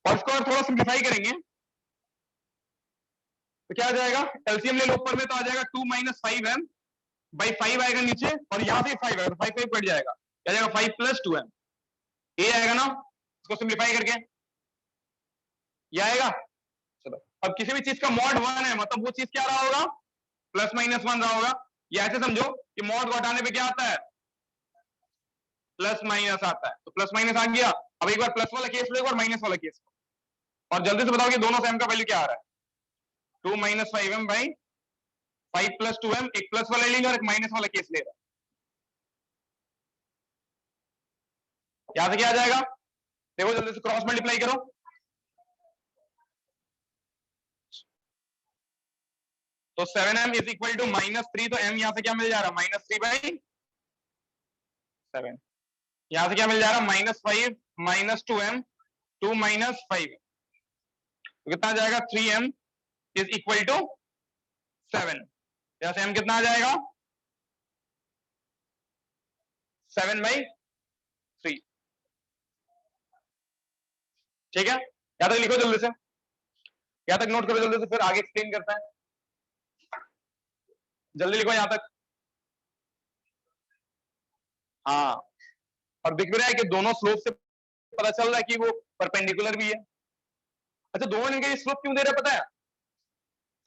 और इसको अगर थोड़ा सिंप्लीफाई करेंगे तो क्या आ जाएगा, एलसीएम ले लो ऊपर में तो आ जाएगा 2 - 5m बाई 5 आएगा नीचे और यहां से 5 आएगा, 5 5 कट जाएगा, क्या जाएगा 5 + 2m, ये आएगा ना, इसको सिंप्लीफाई करके ये आएगा। चलो अब किसी भी चीज का मॉड 1 है मतलब वो चीज क्या रहा होगा, ±1 रहा होगा, ये ऐसे समझो कि मॉड को हटाने पे क्या आता है, प्लस माइनस आता है, तो प्लस माइनस आ गया। अब एक बार प्लस वाला केस लो, एक बार माइनस वाला केस लो, और जल्दी से बताओ कि दोनों से m का वैल्यू क्या आ रहा है, 2 - 5m बाई 5 + 2m, एक प्लस वाला लेंगे और एक माइनस वाला केस ले रहा है, यहां से क्या आ जाएगा, देखो जल्दी से क्रॉस मल्टीप्लाई करो, तो 7m इज इक्वल टू -3, तो m यहां से क्या मिल जा रहा है -3/7, यहां से क्या मिल जा रहा है -5 - 2m, 2 - 5, तो कितना आ जाएगा 3m इज इक्वल टू 7, यहां से m कितना आ जाएगा 7/3, ठीक है, या तो लिखो जल्दी से, यहां तक नोट करो जल्दी से, फिर आगे एक्सप्लेन करता है। जल्दी लिखो यहां तक। हाँ, और दिख भी रहा है कि दोनों स्लोप से पता चल रहा है कि वो परपेंडिकुलर भी है। अच्छा, दोनों लाइन का स्लोप क्यों दे रहा है पता है?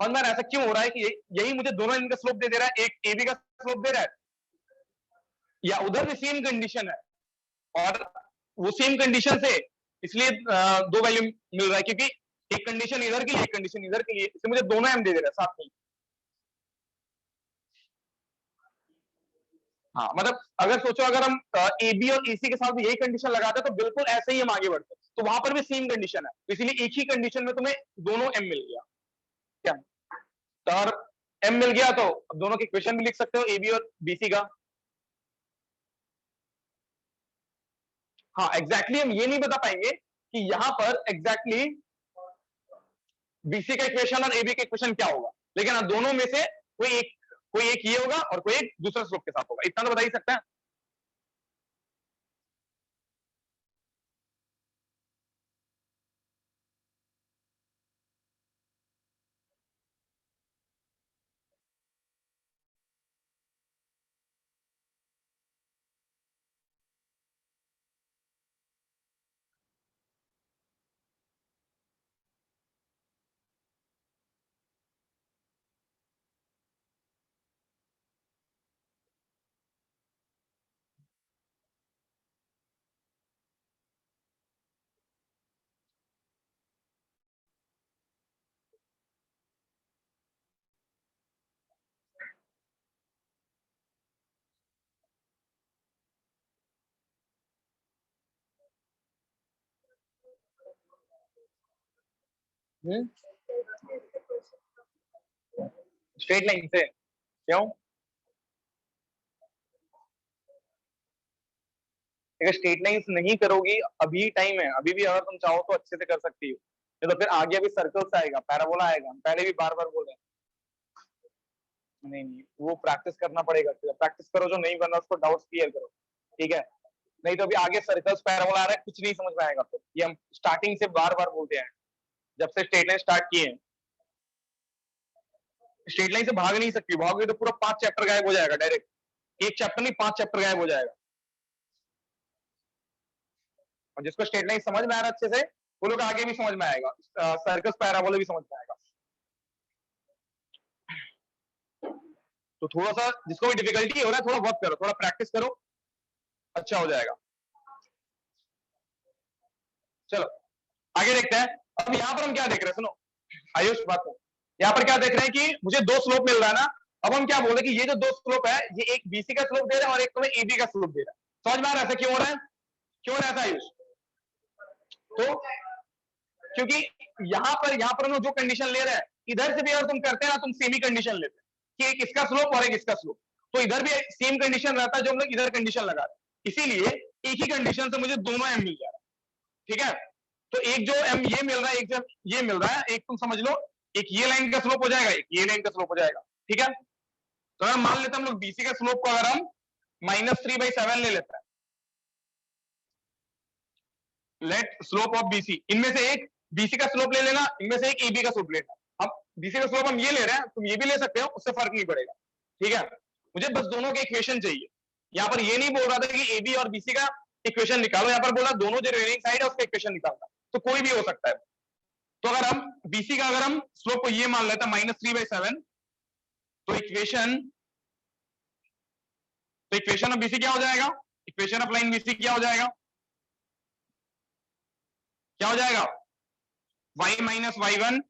समझ में ऐसा क्यों हो रहा है कि यही मुझे दोनों लाइन का स्लोप दे रहा है, एक एबी का स्लोप दे रहा है, या उधर भी सेम कंडीशन है और वो सेम कंडीशन से इसलिए दो वैल्यू मिल रहा है, क्योंकि एक कंडीशन इधर के लिए, एक कंडीशन इधर के लिए, इसलिए मुझे दोनों एम दे रहा है साथ में। हाँ, मतलब अगर सोचो, अगर हम ए बी और एसी के साथ भी यही कंडीशन लगाते तो बिल्कुल ऐसे ही हम आगे बढ़ते, तो वहां पर भी सेम कंडीशन है, तो इसीलिए एक ही कंडीशन में तुम्हें दोनों एम मिल गया। क्या तो, और एम मिल गया तो दोनों के इक्वेशन भी लिख सकते हो, ए बी और बीसी का। हाँ, एग्जैक्टली हम ये नहीं बता पाएंगे कि यहां पर एग्जैक्टली बीसी का इक्वेशन और एबी का इक्वेशन क्या होगा, लेकिन हाँ, दोनों में से कोई एक ये होगा और कोई एक दूसरा स्लोप के साथ होगा, इतना तो बता ही सकते हैं। स्ट्रेट लाइन से क्यों? अगर स्ट्रेट लाइन नहीं करोगी, अभी टाइम है, अभी भी अगर तुम चाहो तो अच्छे से कर सकती हो, नहीं तो फिर आगे अभी सर्कल्स आएगा, पैराबोला आएगा, हम पहले भी बार बार बोल रहे हैं। नहीं नहीं, वो प्रैक्टिस करना पड़ेगा, प्रैक्टिस करो, जो नहीं बना उसको डाउट्स क्लियर करो, ठीक है? नहीं तो अभी आगे सर्कल्स पैराबोला आ रहा है, कुछ नहीं समझ में आएगा, तो ये हम स्टार्टिंग से बार बार बोलते हैं, जब से स्ट्रेट लाइन स्टार्ट किए हैं। स्ट्रेट लाइन से भाग नहीं सकती, भागोगे तो पूरा 5 चैप्टर गायब हो जाएगा डायरेक्ट, एक चैप्टर नहीं 5 चैप्टर गायब हो जाएगा। और जिसको स्ट्रेट लाइन समझ में आ रहा है अच्छे से, वो लोग आगे भी समझ में आएगा, सर्कस पैराबोला भी समझ में आएगा। तो थोड़ा सा जिसको भी डिफिकल्टी हो रहा है, थोड़ा वर्क करो, थोड़ा प्रैक्टिस करो, अच्छा हो जाएगा। चलो आगे देखते हैं। अब यहाँ पर हम क्या देख रहे हैं, सुनो आयुष बात को, यहाँ पर क्या देख रहे हैं कि मुझे दो स्लोप मिल रहा है ना। अब हम क्या बोल रहे हैं कि ये जो दो स्लोप है, ये एक बीसी का स्लोप दे रहा है और एक तुम्हें एबी का स्लोप दे रहा है। समझ में आ रहा है ऐसा क्यों हो रहा है? क्यों हो रहा है ऐसा आयुष? तो क्योंकि यहाँ पर हम लोग जो कंडीशन ले रहे हैं, इधर से भी अगर तुम करते हैं ना, तुम सेमी कंडीशन लेते हैं कि एक इसका स्लोप और एक इसका स्लोप, तो इधर भी सेम कंडीशन रहता है जो हम लोग इधर कंडीशन लगा रहे हैं, इसीलिए एक ही कंडीशन से मुझे दोनों एम मिल जा रहा है, ठीक है? तो एक जो एम ये मिल रहा है, एक जो ये मिल रहा है, एक तुम समझ लो, एक ये लाइन का स्लोप हो जाएगा, एक ये लाइन का स्लोप हो जाएगा, ठीक है? तो अगर मान लेते हैं हम लोग बीसी का स्लोप को अगर हम -3/7 ले लेते हैं, लेट स्लोप ऑफ बीसी, इनमें से एक बीसी का स्लोप ले लेना, इनमें से एक एबी का स्लोप लेना। अब बीसी का स्लोप हम ये ले रहे हैं, तुम ये भी ले सकते हो, उससे फर्क नहीं पड़ेगा, ठीक है? मुझे बस दोनों के इक्वेशन चाहिए। यहाँ पर ये नहीं बोल रहा था कि एबी और बीसी का इक्वेशन निकालो, यहाँ पर बोला दोनों जो रिमेनिंग साइड है उसका इक्वेशन निकालना, तो कोई भी हो सकता है। तो अगर हम बीसी का अगर हम स्लोप को ये मान लेते हैं -3/7, तो इक्वेशन ऑफ बीसी क्या हो जाएगा? इक्वेशन ऑफ लाइन बीसी क्या हो जाएगा? क्या हो जाएगा? y - y1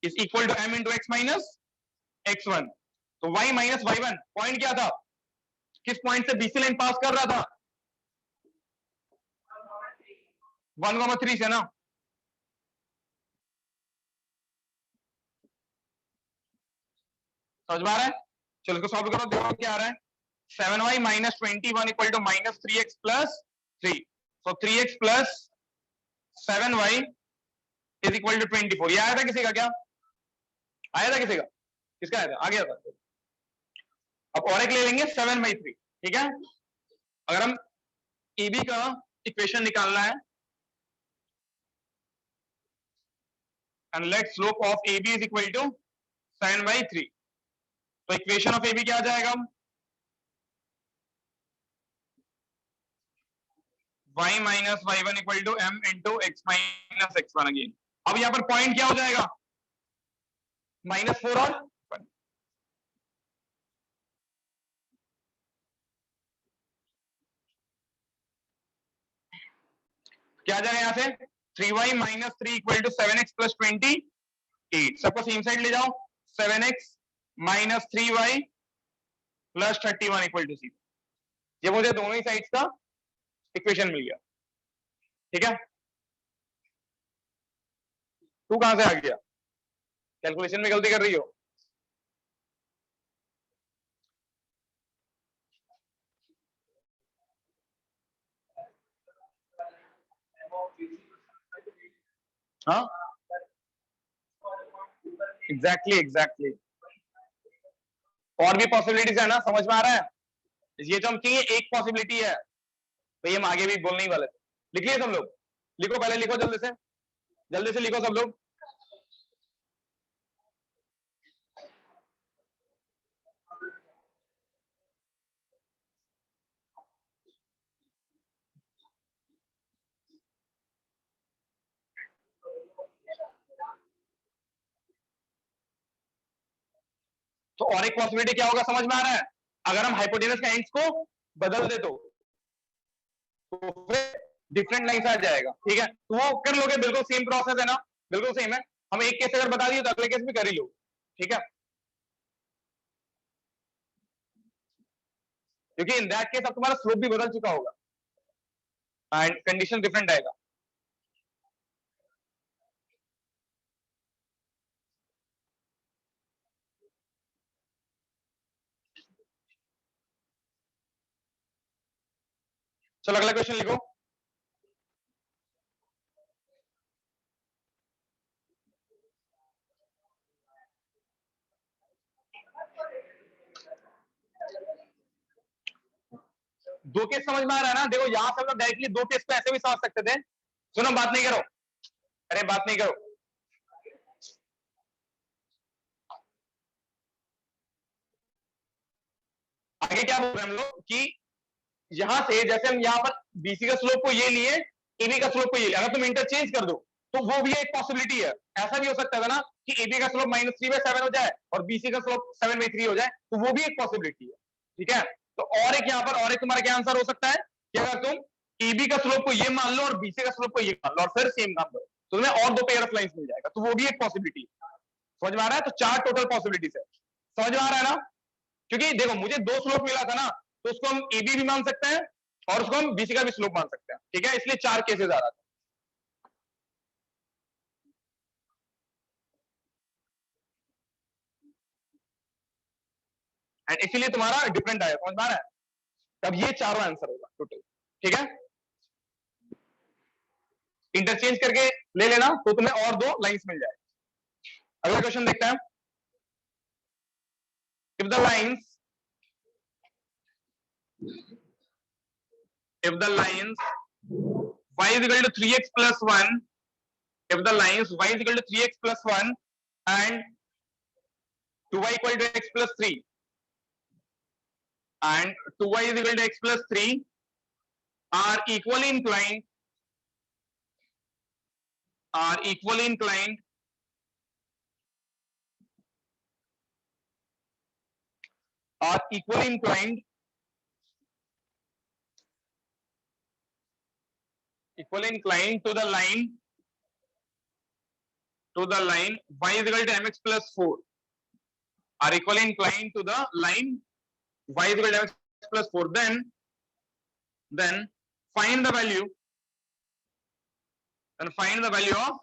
is equal to m into x minus x1। तो y - y1 पॉइंट क्या था? किस पॉइंट से बीसी लाइन पास कर रहा था? 1,3 से ना। समझ में आ रहा है? चलो इसको सॉल्व करो, देखो क्या आ रहा है। 7y - 21 इक्वल to -3x plus 3, so 3x plus 7y is equal to 24। ये आया था किसी का क्या? आया था किसी का? किसका आया था? आ गया था। अब और एक ले लेंगे 7/3, ठीक है? अगर हम AB का इक्वेशन निकालना है, and let slope of A B is equal to 7/3। तो इक्वेशन ऑफ ए बी क्या आ जाएगा, y minus Y one equal to M into X minus X one again. अब यहां पर पॉइंट क्या हो जाएगा, -4 और 1। क्या आ जाएगा यहां से, 3y minus 3 equal to 7x plus 28। सबको सेम साइड ले जाओ, 7x minus 3y plus 31 equal to 0। ये मुझे दोनों ही साइड्स का इक्वेशन मिल गया। ठीक है, तू कहां से आ गया, कैलकुलेशन में गलती कर रही हो। हाँ एग्जैक्टली एग्जैक्टली, और भी पॉसिबिलिटीज है ना, समझ में आ रहा है। ये तो हम चाहिए एक पॉसिबिलिटी है भाई, हम आगे भी बोलने ही वाले थे। लिख लिए सब लोग, लिखो पहले, लिखो जल्दी से लिखो सब लोग। तो और एक पॉसिबिलिटी क्या होगा समझ में आ रहा है, अगर हम हाइपोटेनस का एंड्स को बदल दे तो फिर डिफरेंट लाइन आ जाएगा। ठीक है, तो वो कर लोगे, बिल्कुल सेम प्रोसेस है ना, बिल्कुल सेम है। हम एक केस अगर बता दिए तो अगले केस भी कर ही लो। ठीक है, क्योंकि इन दैट केस अब तुम्हारा स्लोप भी बदल चुका होगा एंड कंडीशन डिफरेंट आएगा। चलो अगला क्वेश्चन लिखो। दो केस समझ में आ रहा है ना, देखो यहां से हम लोग डायरेक्टली दो केस को ऐसे भी समझ सकते थे। सुनो, बात नहीं करो, अरे बात नहीं करो। आगे क्या बोल रहे हैं हम लोग कि यहां से जैसे हम यहाँ पर बीसी का स्लोप को ये लिए, एबी का स्लोप को ये लिए, अगर तुम इंटरचेंज कर दो तो वो भी एक पॉसिबिलिटी है। ऐसा भी हो सकता है ना कि एबी का स्लोप -3/7 हो जाए और बीसी का स्लोप 7/3 हो जाए, तो वो भी एक पॉसिबिलिटी है। ठीक है, तो और एक यहाँ पर और एक तुम्हारा क्या आंसर हो सकता है कि अगर तुम एबी का स्लोप को ये मान लो और बीसी का स्लोप को ये मान लो और फिर सेम काम करो, तो तुम्हें और दो पेयर ऑफ लाइंस मिल जाएगा, तो वो भी एक पॉसिबिलिटी है। समझ में आ रहा है, तो चार टोटल पॉसिबिलिटीज है। समझ में आ रहा है ना, क्योंकि देखो मुझे दो स्लोप मिला था ना, तो उसको हम एबी भी मान सकते हैं और उसको हम बीसी का भी स्लोप मान सकते हैं। ठीक है, इसलिए चार केसेस आ रहा था। एंड इसीलिए तुम्हारा डिफरेंट आया, समझ में आ रहा है। अब ये चारों आंसर होगा टोटल। ठीक है, इंटरचेंज करके ले लेना तो तुम्हें और दो लाइंस मिल जाए। अगला क्वेश्चन देखते हैं। If the lines if the lines y is equal to 3x plus 1, if the lines y is equal to 3x plus 1 and 2y equal to x plus 3 and 2y is equal to x plus 3 are equally inclined, are equally inclined, are equally inclined, equally inclined to the line y is equal to mx plus 4, are equally inclined to the line y is equal to mx plus 4, then find the value, then find the value of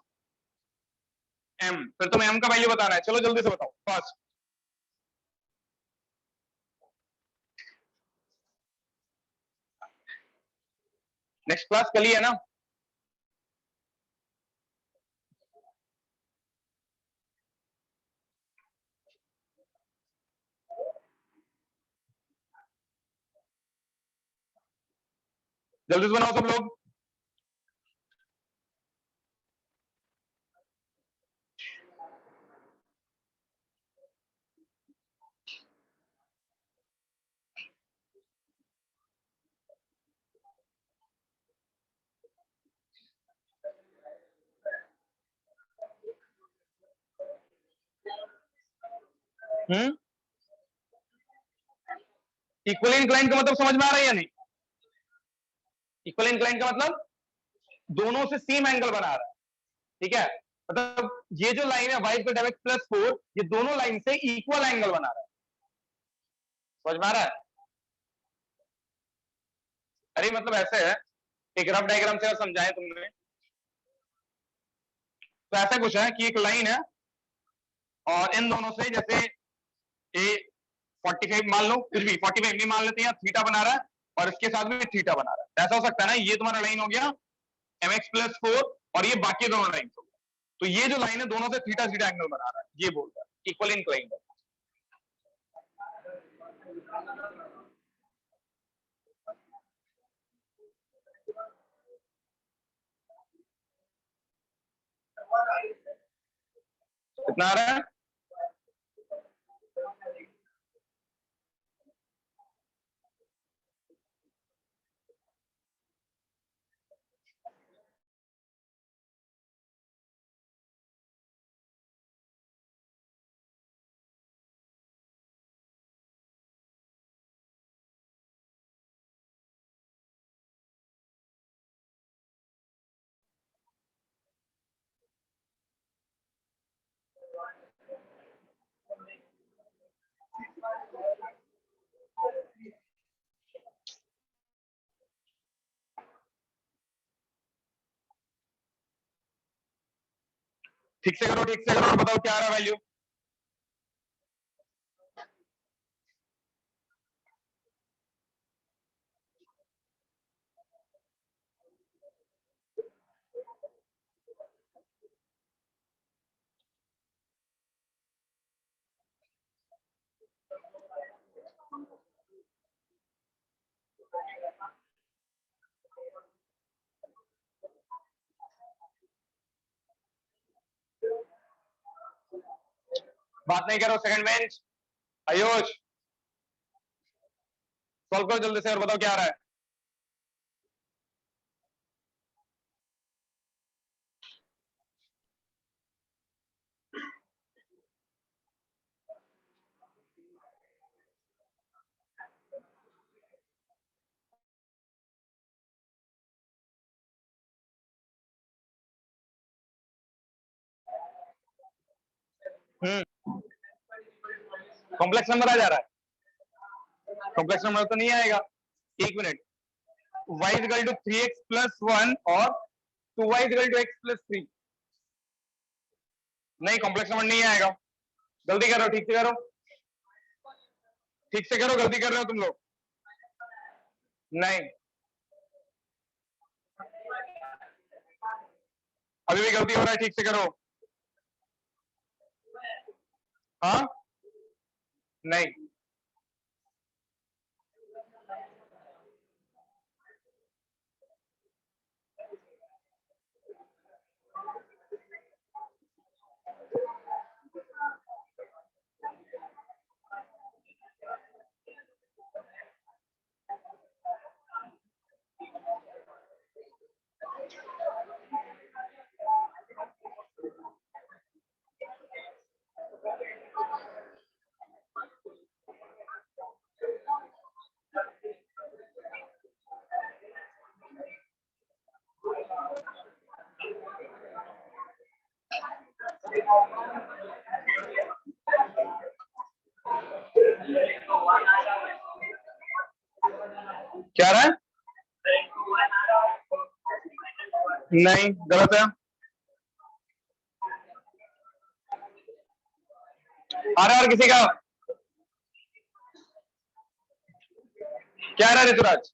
m। फिर तुम्हें m का value बताना है, चलो जल्दी से बताओ fast. Next class कल ही है ना, जल्दी से बनाओ सब लोग। इक्वली इंक्लाइन का मतलब समझ में आ रहा है या नहीं? इक्वली इंक्लाइन का मतलब दोनों से सेम एंगल बना रहा है, ठीक है? मतलब ये जो लाइन है y इक्वल x प्लस 4, ये दोनों लाइन से इक्वल एंगल बना रहा है, समझ में आ रहा है? अरे मतलब ऐसे है, एक रफ डायग्राम से समझाएं तुमने, तो ऐसा कुछ है कि एक लाइन है और इन दोनों से जैसे ए 45 मान लो, कुछ भी 45 भी मान लेते हैं, थीटा बना रहा है और इसके साथ में थीटा बना रहा है, ऐसा हो सकता है ना? ये तुम्हारा लाइन हो गया mx प्लस 4 और ये बाकी दोनों लाइन हो गया, तो ये जो लाइन है दोनों से थीटा थीटा एंगल बना रहा है, ये बोल रहा है इक्वल इंक्लाइन। कितना आ रहा है? ठीक से करो, ठीक से करो, बताओ क्या आ रहा है वैल्यू? बात नहीं करो, सेकंड बेंच आयुष, सॉल्व करो जल्दी से और बताओ क्या आ रहा है? कॉम्प्लेक्स नंबर आ जा रहा है? कॉम्प्लेक्स नंबर तो नहीं आएगा, एक minute. y equal to 3x plus 1 और 2y इक्वल टू x प्लस 3, नहीं कॉम्प्लेक्स नंबर नहीं आएगा, जल्दी करो, ठीक से करो, ठीक से करो, गलती कर रहे हो तुम लोग। नहीं, अभी भी गलती हो रहा है, ठीक से करो। हाँ, नहीं, क्या रहा है? नहीं, गलत है। आ रहा है और किसी का? क्या आ रहा है ऋतुराज?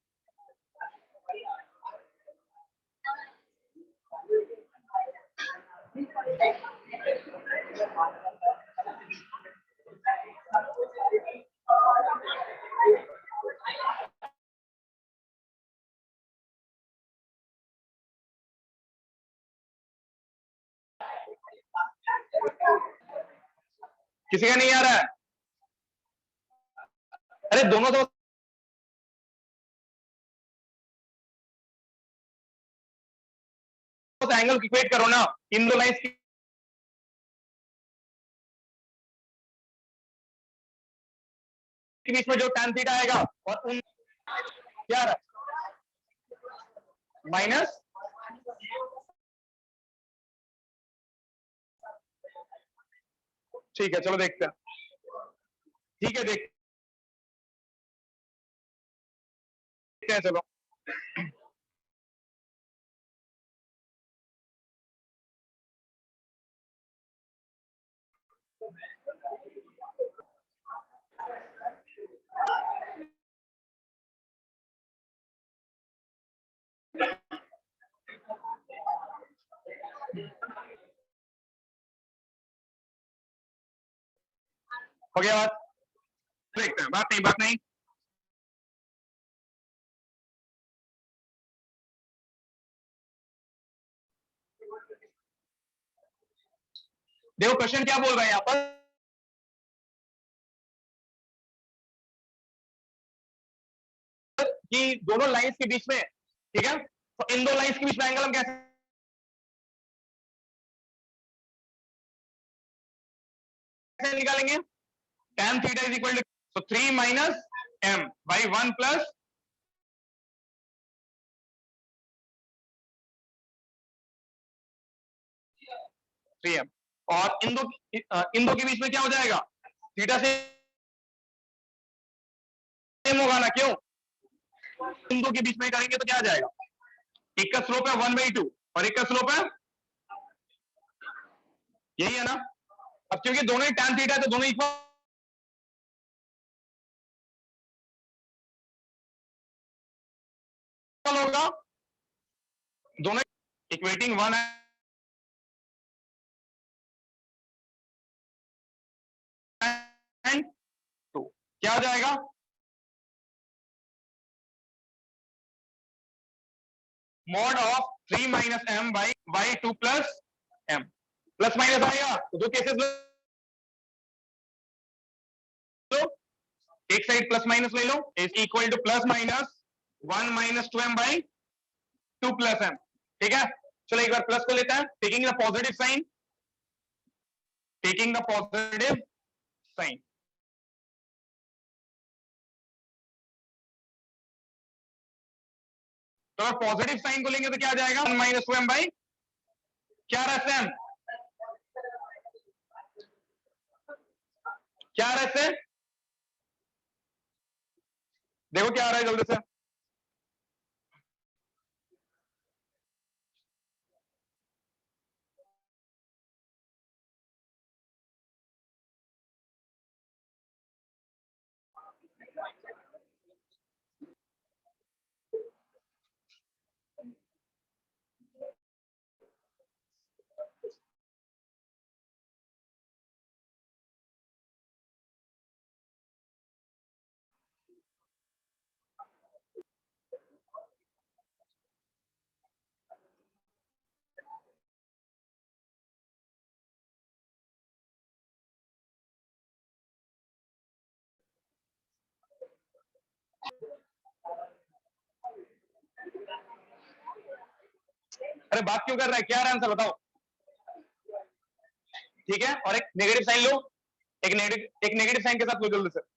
किसी का नहीं आ रहा है? अरे दोनों तो एंगल इक्वेट करो ना, इन दो लाइंस की के बीच में जो tan थीटा आएगा और उन क्या रहा माइनस, ठीक है चलो देखते हैं, ठीक है देखते हैं चलो। हो गया बात, देखते हैं, बात नहीं देखो क्वेश्चन क्या बोल रहे हैं यहाँ पर कि दोनों लाइंस के बीच में, ठीक है, तो इन दो लाइंस के बीच में एंगल हम कैसे निकालेंगे, tan theta is equal to 3 minus m by 1 plus 3m, और इन दो के बीच में क्या हो जाएगा, थीटा से सेम होगा ना, क्यों, इन दो के बीच में करेंगे तो क्या आ जाएगा, एक का स्लोप है 1/2 और एक का स्लोप है, यही है ना। अब क्योंकि दोनों ही tan थीटा है तो दोनों इक्वल होगा, दोनों इक्वेटिंग 1 एंड 2, क्या हो जाएगा, mod of 3 minus m by 2 plus m, plus minus आएगा तो दो केसेस लो, एक साइड प्लस माइनस ले लो, is equal to plus minus 1 minus 2m by 2 plus m, ठीक है। चलो एक बार प्लस को लेते हैं, taking the positive sign, taking the positive sign, तो अगर पॉजिटिव साइन को लेंगे तो क्या आ जाएगा, 1 माइनस 2m बाई क्या रहा है, क्या आ रहा है, देखो क्या आ रहा है जल्दी से, अरे बात क्यों कर रहा है, क्या आंसर बताओ, ठीक है, और एक नेगेटिव साइन लो, एक नेगेटिव साइन के साथ लो जल्दी से,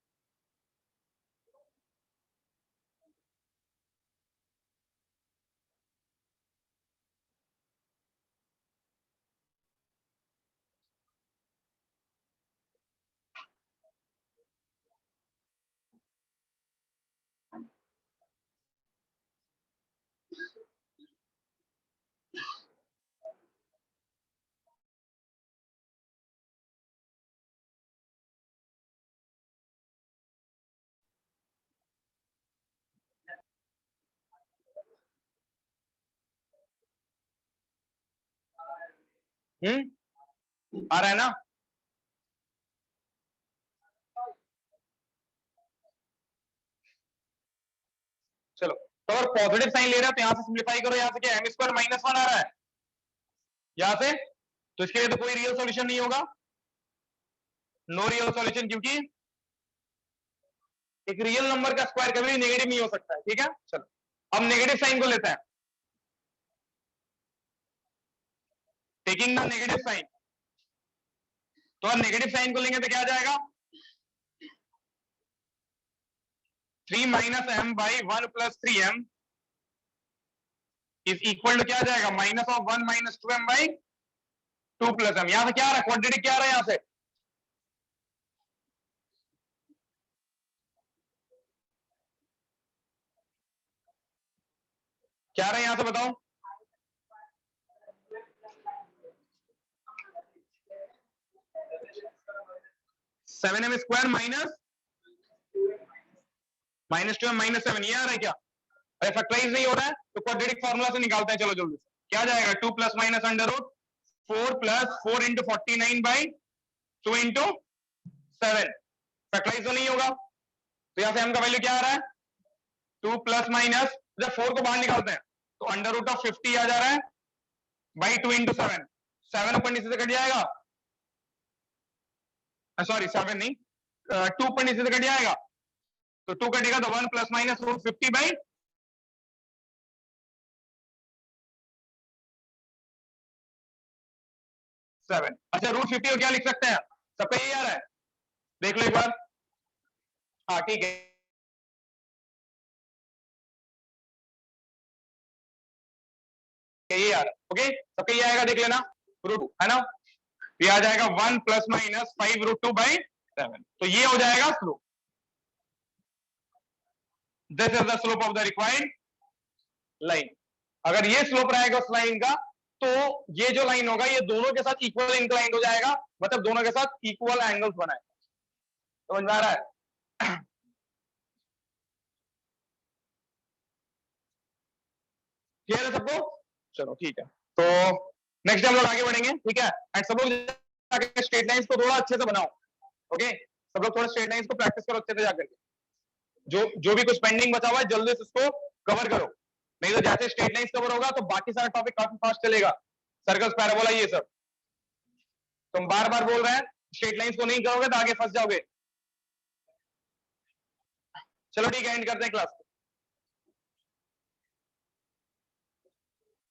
आ रहा है ना, चलो, तो अगर पॉजिटिव साइन ले रहा है तो यहां से सिंप्लीफाई करो, यहां से क्या m स्क्वायर माइनस 1 आ रहा है यहां से, तो इसके लिए तो कोई रियल सॉल्यूशन नहीं होगा, नो रियल सॉल्यूशन, क्योंकि एक रियल नंबर का स्क्वायर कभी नेगेटिव नहीं हो सकता है, ठीक है। चलो अब नेगेटिव साइन को लेते हैं, टेकिंग द नेगेटिव साइन, तो अब नेगेटिव साइन को लेंगे तो क्या आ जाएगा, 3 minus m by 1 plus 3m is equal to क्या आ जाएगा, minus of 1 minus 2m by 2 plus m। यहां से क्या आ रहा है, क्वाड्रेटिक क्या आ रहा है यहां से, क्या आ रहा है यहां से बताओ, 7m square minus 2m minus 7, ये आ रहा है क्या। अरे फैक्टराइज नहीं हो रहा है तो क्वाड्रेटिक फार्मूला से निकालते हैं, चलो जल्दी से। क्या जाएगा, 2 plus minus under root 4 plus 4 into 49 by 2 into 7। Factorise तो नहीं होगा, तो यहां से m का वैल्यू क्या आ रहा है, 2 प्लस माइनस, जब 4 को बाहर निकालते हैं तो अंडर रूट ऑफ 50 आ जा रहा है बाई 2 इंटू 7। 7 ऊपर नीचे से कट जाएगा, सॉरी 7 नहीं, 2 ऊपर नीचे से कट जाएगा, तो 2 कटेगा तो 1 प्लस माइनस रूट 50 बाई 7। अच्छा रूट 50 को क्या लिख सकते हैं, सबका यही आ रहा है, देख लो एक बार। हाँ ठीक है, ये आ रहा है, ओके सबका ये आएगा, देख लेना, रूट है ना, ये आ जाएगा 1 प्लस माइनस 5 रूट 2 बाई 7, तो ये हो जाएगा slope. This is the slope of the required line. अगर ये स्लोप रहेगा उस लाइन का, तो ये जो लाइन होगा ये दोनों के साथ इक्वल इंक्लाइंड हो जाएगा, मतलब दोनों के साथ इक्वल एंगल्स बनाएगा। समझ में आ रहा है, क्लियर है सबको, चलो ठीक है। तो नेक्स्ट हम लोग आगे बढ़ेंगे, ठीक है, एंड सब लोग स्ट्रेट लाइंस को थोड़ा अच्छे से बनाओ, ओके सब लोग थोड़ा स्ट्रेट लाइंस को प्रैक्टिस करो अच्छे से जाकर के, जो भी कुछ पेंडिंग बचा हुआ है जल्दी से उसको कवर करो, नहीं तो जैसे स्ट्रेट लाइंस कवर होगा तो बाकी सारा टॉपिक काफी फास्ट चलेगा, सर्कल्स पैराबोला ये सब। तुम बार बार बोल रहे हैं, स्ट्रेट लाइंस को नहीं करोगे तो आगे फंस जाओगे। चलो ठीक है, एंड करते हैं क्लास।